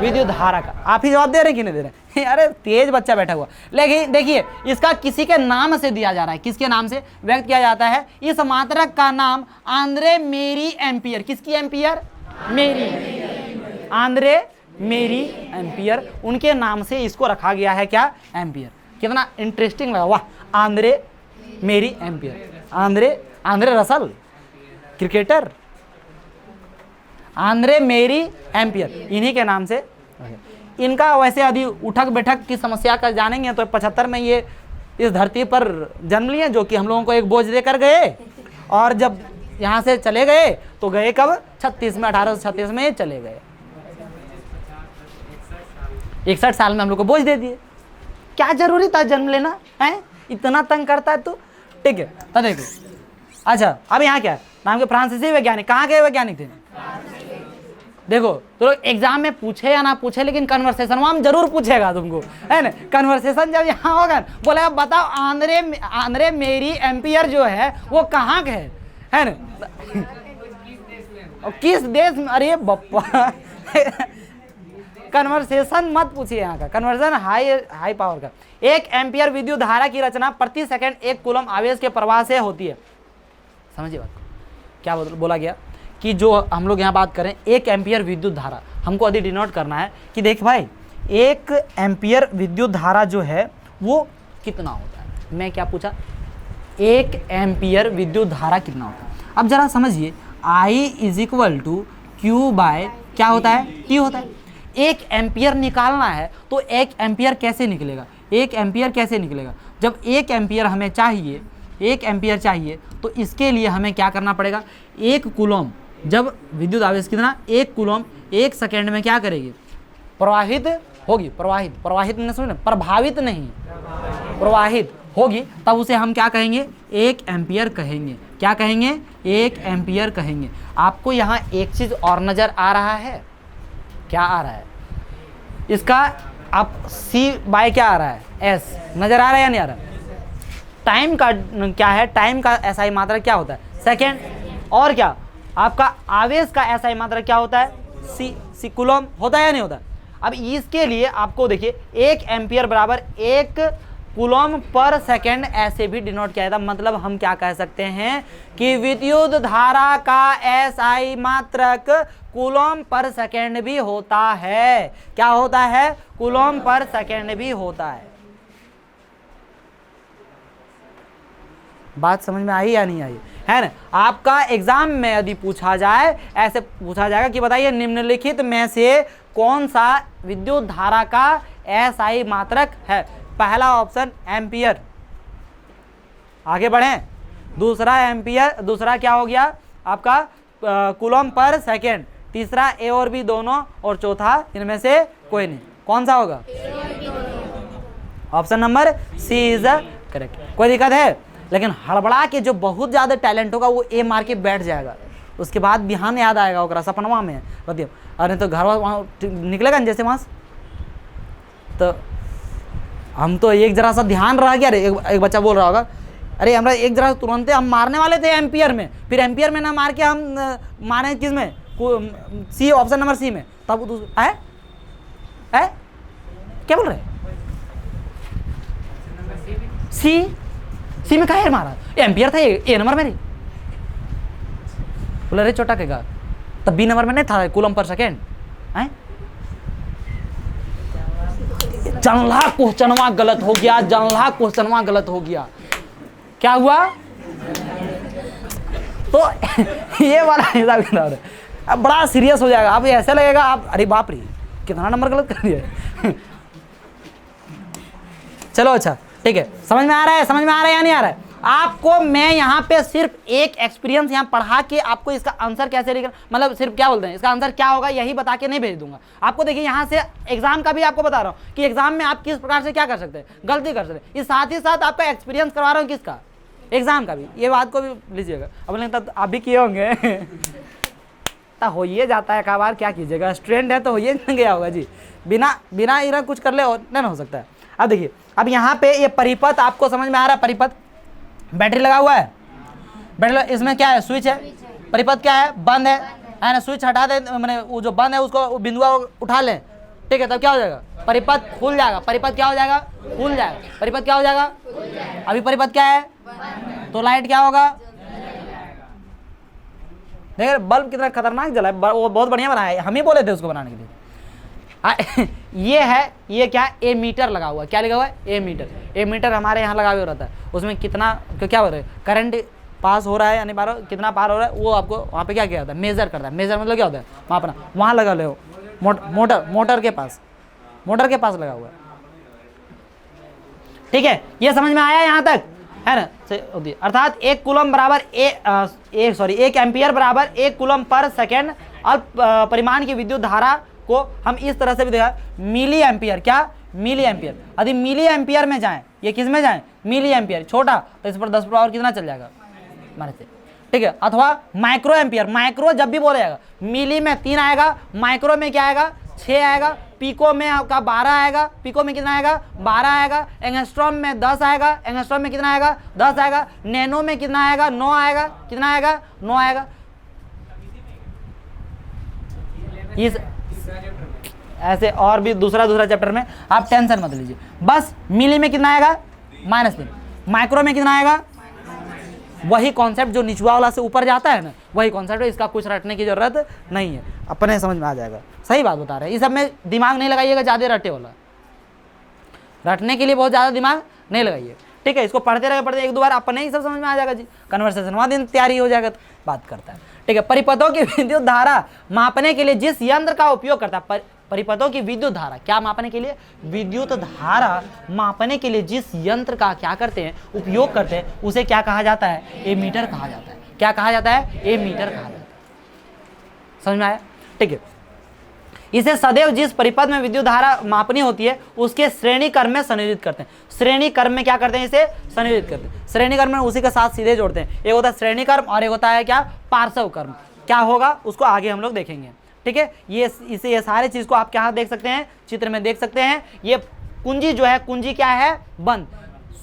विद्युत धारा का। आप ही जवाब दे रहे कि नहीं दे रहे अरे तेज बच्चा बैठा हुआ। लेकिन देखिए इसका किसी के नाम से दिया जा रहा है, किसके नाम से व्यक्त किया जाता है, इस मात्रक का नाम आंद्रे मेरी एम्पियर, किसकी एम्पियर, मेरी, आंद्रे मेरी एम्पियर, उनके नाम से इसको रखा गया है क्या, एम्पियर। कितना इंटरेस्टिंग लगा, वाह, आंद्रे मेरी ampere, Andre Russell cricketer, Andre मेरी एम्पियर, इन्हीं के नाम से। इनका वैसे यदि उठक बैठक की समस्या का जानेंगे तो 75 में ये इस धरती पर जन्म लिए, जो कि हम लोगों को एक बोझ देकर गए, और जब यहाँ से चले गए तो गए कब, 36 में, 1836 में चले गए। 61 साल में हम लोग को बोझ दे दिए। क्या जरूरी था जन्म लेना है, इतना तंग करता है तो, ठीक है। तो देखो, अच्छा अब यहाँ क्या है, नाम के फ्रांसीसी वैज्ञानिक, कहाँ के वैज्ञानिक थे, देखो तो एग्जाम में पूछे या ना पूछे, लेकिन कन्वर्सेशन में हम जरूर पूछेगा तुमको, है ना। कन्वर्सेशन जब यहाँ होगा, बोले बताओ आंद्रे मेरी एम्पियर जो है वो कहाँ के है ना, और किस देश में, अरे बप्पा कन्वर्सेशन मत पूछिए यहाँ का, कन्वर्जन हाई पावर का। 1 एम्पियर विद्युत धारा की रचना प्रति सेकंड 1 कूलम आवेश के प्रवाह से होती है। समझिए बात, क्या बोला गया कि जो हम लोग यहाँ बात करें 1 एम्पियर विद्युत धारा, हमको अभी डिनोट करना है कि देख भाई 1 एम्पियर विद्युत धारा जो है वो कितना होता है। मैं क्या पूछा, 1 एम्पियर विद्युत धारा कितना होता है। अब जरा समझिए, I = Q बाय क्या होता है, T होता है। 1 एम्पियर निकालना है तो 1 एम्पियर कैसे निकलेगा, 1 एम्पियर कैसे निकलेगा, जब 1 एम्पियर हमें चाहिए, 1 एम्पियर चाहिए तो इसके लिए हमें क्या करना पड़ेगा, 1 कूलम, जब विद्युत आवेश कितना, 1 कूलम 1 सेकेंड में क्या करेगी, प्रवाहित होगी, प्रवाहित नहीं सुन, प्रभावित नहीं, प्रवाहित होगी, तब उसे हम क्या कहेंगे, 1 एम्पियर कहेंगे। क्या कहेंगे, 1 एम्पियर कहेंगे। आपको यहाँ एक चीज और नजर आ रहा है, क्या आ रहा है, इसका आप C बाय क्या आ रहा है, S नजर आ रहा है या नहीं आ रहा। टाइम का क्या है, टाइम का SI मात्रा क्या होता है, सेकेंड, और क्या आपका आवेश का SI मात्रा क्या होता है, C कूलम होता है या नहीं होता। अब इसके लिए आपको देखिए 1 एम्पियर बराबर 1 कूलम पर सेकेंड ऐसे भी डिनोट किया जाता है। मतलब हम क्या कह सकते हैं कि विद्युत धारा का SI मात्रक कूलम पर सेकेंड भी होता है। क्या होता है, कूलम पर सेकेंड भी होता है। बात समझ में आई या नहीं आई, है ना। आपका एग्जाम में यदि पूछा जाए, ऐसे पूछा जाएगा कि बताइए निम्नलिखित में से कौन सा विद्युत धारा का SI मात्रक है। पहला ऑप्शन एम्पियर, आगे बढ़ें, दूसरा एम्पियर, दूसरा क्या हो गया आपका कूलम पर सेकेंड, तीसरा A और B दोनों, और चौथा इनमें से कोई नहीं। कौन सा होगा, option number C is correct. कोई दिक्कत है, लेकिन हड़बड़ा के जो बहुत ज़्यादा टैलेंट होगा वो A मार के बैठ जाएगा, उसके बाद बिहान याद आएगा ओकरा सपनवा में बताइए, अरे तो घर वहाँ निकलेगा ना जैसे वहाँ से। तो हम तो एक जरा सा ध्यान रहा क्या, एक बच्चा बोल रहा होगा, अरे हमरा एक जरा तुरंत हम मारने वाले थे एम्पियर में, फिर एम्पियर में ना मार के हम मारे किस में, C, ऑप्शन नंबर C में, तब है क्या बोल रहे, सी में कहा मारा, एम्पियर था A नंबर में नहीं, बोला रे छोटा केगा, तब B नंबर में नहीं था कूलम पर सेकेंड है। जनला क्वेश्चनवा गलत हो गया, जनला क्वेश्चनवा गलत हो गया, क्या हुआ। तो ये वाला हिसाब अब बड़ा सीरियस हो जाएगा, अब ऐसा लगेगा आप अरे बाप रे कितना नंबर गलत कर दिया। चलो अच्छा ठीक है, समझ में आ रहा है, समझ में आ रहा है या नहीं आ रहा है आपको। मैं यहाँ पे सिर्फ एक एक्सपीरियंस यहाँ पढ़ा के आपको इसका आंसर कैसे लिखना, मतलब सिर्फ क्या बोलते हैं इसका आंसर क्या होगा यही बता के नहीं भेज दूंगा आपको। देखिए यहाँ से एग्जाम का भी आपको बता रहा हूँ कि एग्जाम में आप किस प्रकार से क्या कर सकते हैं, गलती कर सकते हैं। इस साथ ही साथ आपका एक्सपीरियंस करवा रहा हूँ किसका, एग्जाम का भी, ये बात को भी लीजिएगा। अब लगता तो आप भी किए होंगे तो हो ये जाता है कई बार, क्या कीजिएगा, स्टूडेंट है तो हो ये गया होगा जी, बिना इधर कुछ कर ले नहीं हो सकता है। अब देखिए अब यहाँ पे ये परिपथ आपको समझ में आ रहा है, परिपथ बैटरी लगा हुआ है, बैटरी इसमें क्या है, स्विच है, परिपथ क्या है, बंद है ना, स्विच हटा दे, मैंने वो जो बंद है उसको बिंदुआ उठा लें, ठीक है, तब क्या हो जाएगा, परिपथ खुल जाएगा। परिपथ क्या हो जाएगा, खुल जाएगा। परिपथ क्या हो जाएगा, अभी परिपथ क्या है, तो लाइट क्या होगा, देखिए बल्ब कितना खतरनाक जला है, वो बहुत बढ़िया बनाया है, हम ही बोले थे उसको बनाने के लिए। ये है, ये क्या ए मीटर लगा हुआ है, क्या लगा हुआ है ए मीटर। ए मीटर हमारे यहाँ लगा हुआ रहता है, उसमें कितना क्या हो रहा है करंट पास हो रहा है, यानी कितना पार हो रहा है वो आपको वहाँ पे क्या किया जाता है मेजर करता है। मेजर मतलब क्या होता है मापना, वहाँ लगा ले मोटर के पास लगा हुआ है। ठीक है, ये समझ में आया यहाँ तक है ना। अर्थात 1 कूलम बराबर 1 एम्पियर बराबर 1 कूलम पर सेकेंड अल्प परिमाण की विद्युत धारा को हम इस तरह से भी देखा मिली एम्पियर, क्या मिली एम्पियर। यदि मिली एम्पियर में जाएं, ये किस में जाएं मिली एम्पियर, छोटा तो इस पर 10 पावर कितना चल जाएगा माने से। ठीक है, अथवा माइक्रो एम्पियर, माइक्रो जब भी बोला जाएगा मिली में 3 आएगा, माइक्रो में क्या आएगा 6 आएगा, पिको में आपका 12 आएगा, पिको में कितना आएगा 12 आएगा, एंगस्ट्रॉम में 10 आएगा, एंगस्ट्रॉम में कितना आएगा 10 आएगा, नैनो में कितना आएगा 9 आएगा, कितना आएगा 9 आएगा। इस ऐसे और भी दूसरा चैप्टर में आप टेंशन मत लीजिए, बस मिली में कितना आएगा -3, माइक्रो में कितना आएगा, वही कॉन्सेप्ट जो निचुआ वाला से ऊपर जाता है ना, वही कॉन्सेप्ट है, इसका कुछ रटने की जरूरत नहीं है, अपने समझ में आ जाएगा। सही बात बता रहे हैं, इस सब में दिमाग नहीं लगाइएगा ज़्यादा रटे वाला, रटने के लिए बहुत ज़्यादा दिमाग नहीं लगाइए। ठीक है, इसको पढ़ते रहे 1-2 बार अपने ही सब समझ में आ जाएगा जी, कन्वर्सेशन वहाँ दिन तैयारी हो जाएगा तो बात करता है। ठीक है, परिपथों की विद्युत धारा मापने के लिए जिस यंत्र का उपयोग करता है, परिपथों की विद्युत धारा क्या मापने के लिए, विद्युत धारा मापने के लिए जिस यंत्र का क्या करते हैं उपयोग करते हैं उसे क्या कहा जाता है एमीटर कहा जाता है। क्या कहा जाता है एमीटर कहा जाता है। समझ में आया। ठीक है, इसे सदैव जिस परिपथ में विद्युत धारा मापनी होती है उसके श्रेणी क्रम में संयोजित करते हैं। श्रेणी क्रम में क्या करते हैं, इसे संयोजित करते हैं। श्रेणी क्रम में उसी के साथ सीधे जोड़ते हैं, एक होता है श्रेणी क्रम और एक होता है क्या पार्श्व क्रम। क्या होगा उसको आगे हम लोग देखेंगे। ठीक है, ये सारे चीज को आप क्या देख सकते हैं, चित्र में देख सकते हैं। ये कुंजी जो है, कुंजी क्या है बंद,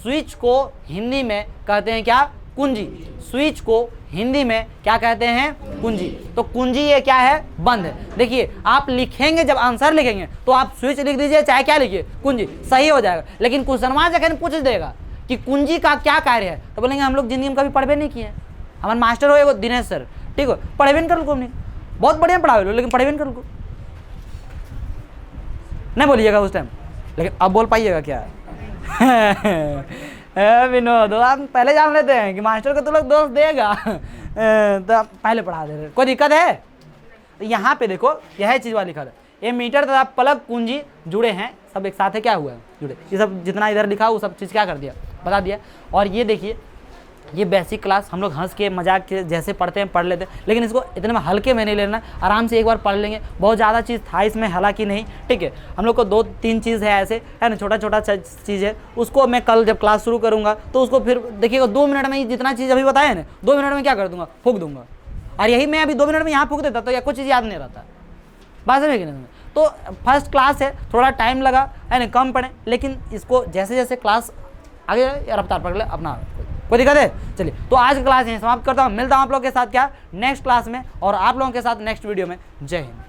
स्विच को हिंदी में कहते हैं क्या कुंजी, स्विच को हिंदी में क्या कहते हैं कुंजी। तो कुंजी ये क्या है बंद है। देखिए आप लिखेंगे, जब आंसर लिखेंगे तो आप स्विच लिख दीजिए चाहे क्या लिखिए कुंजी, सही हो जाएगा। लेकिन क्वेश्चन जगह पूछ देगा कि कुंजी का क्या कार्य है तो बोलेंगे हम लोग जिंदगी में कभी पढ़वे नहीं किए, हमारे मास्टर हो वो दिनेश सर, ठीक हो पढ़वे नहीं कर नहीं, बहुत बढ़िया पढ़ावे लो लेकिन पढ़वे नहीं कर नहीं बोलिएगा उस टाइम, लेकिन अब बोल पाइएगा क्या विनोद आप पहले जान लेते हैं कि मास्टर को तो लोग दोस्त देगा तो पहले पढ़ा दे रहे, कोई दिक्कत है। तो यहाँ पे देखो यह चीज़ वाला लिखा है, ये मीटर तथा प्लग कुंजी जुड़े हैं, सब एक साथ है क्या हुआ है जुड़े, ये सब जितना इधर लिखा वो सब चीज़ क्या कर दिया बता दिया। और ये देखिए ये बेसिक क्लास हम लोग हंस के मजाक के जैसे पढ़ते हैं पढ़ लेते हैं, लेकिन इसको इतने में हल्के में नहीं लेना, आराम से एक बार पढ़ लेंगे। बहुत ज़्यादा चीज़ था इसमें हालांकि नहीं, ठीक है। हम लोग को 2-3 चीज़ है ऐसे है ना, छोटा छोटा चीज़ है, उसको मैं कल जब क्लास शुरू करूँगा तो उसको फिर देखिएगा 2 मिनट में जितना चीज़ अभी बताया ना 2 मिनट में क्या कर दूँगा फूँक दूँगा। और यही मैं अभी 2 मिनट में यहाँ फूँक देता तो या कुछ चीज़ याद नहीं रहता, बात समझे कि नहीं। तो फर्स्ट क्लास है, थोड़ा टाइम लगा है ना, कम पढ़ें, लेकिन इसको जैसे जैसे क्लास आगे रफ्तार पकड़ ले अपना, कोई दिक्कत है। चलिए तो आज की क्लास यहीं समाप्त करता हूँ, मिलता हूँ आप लोगों के साथ क्या नेक्स्ट क्लास में और आप लोगों के साथ नेक्स्ट वीडियो में। जय हिंद।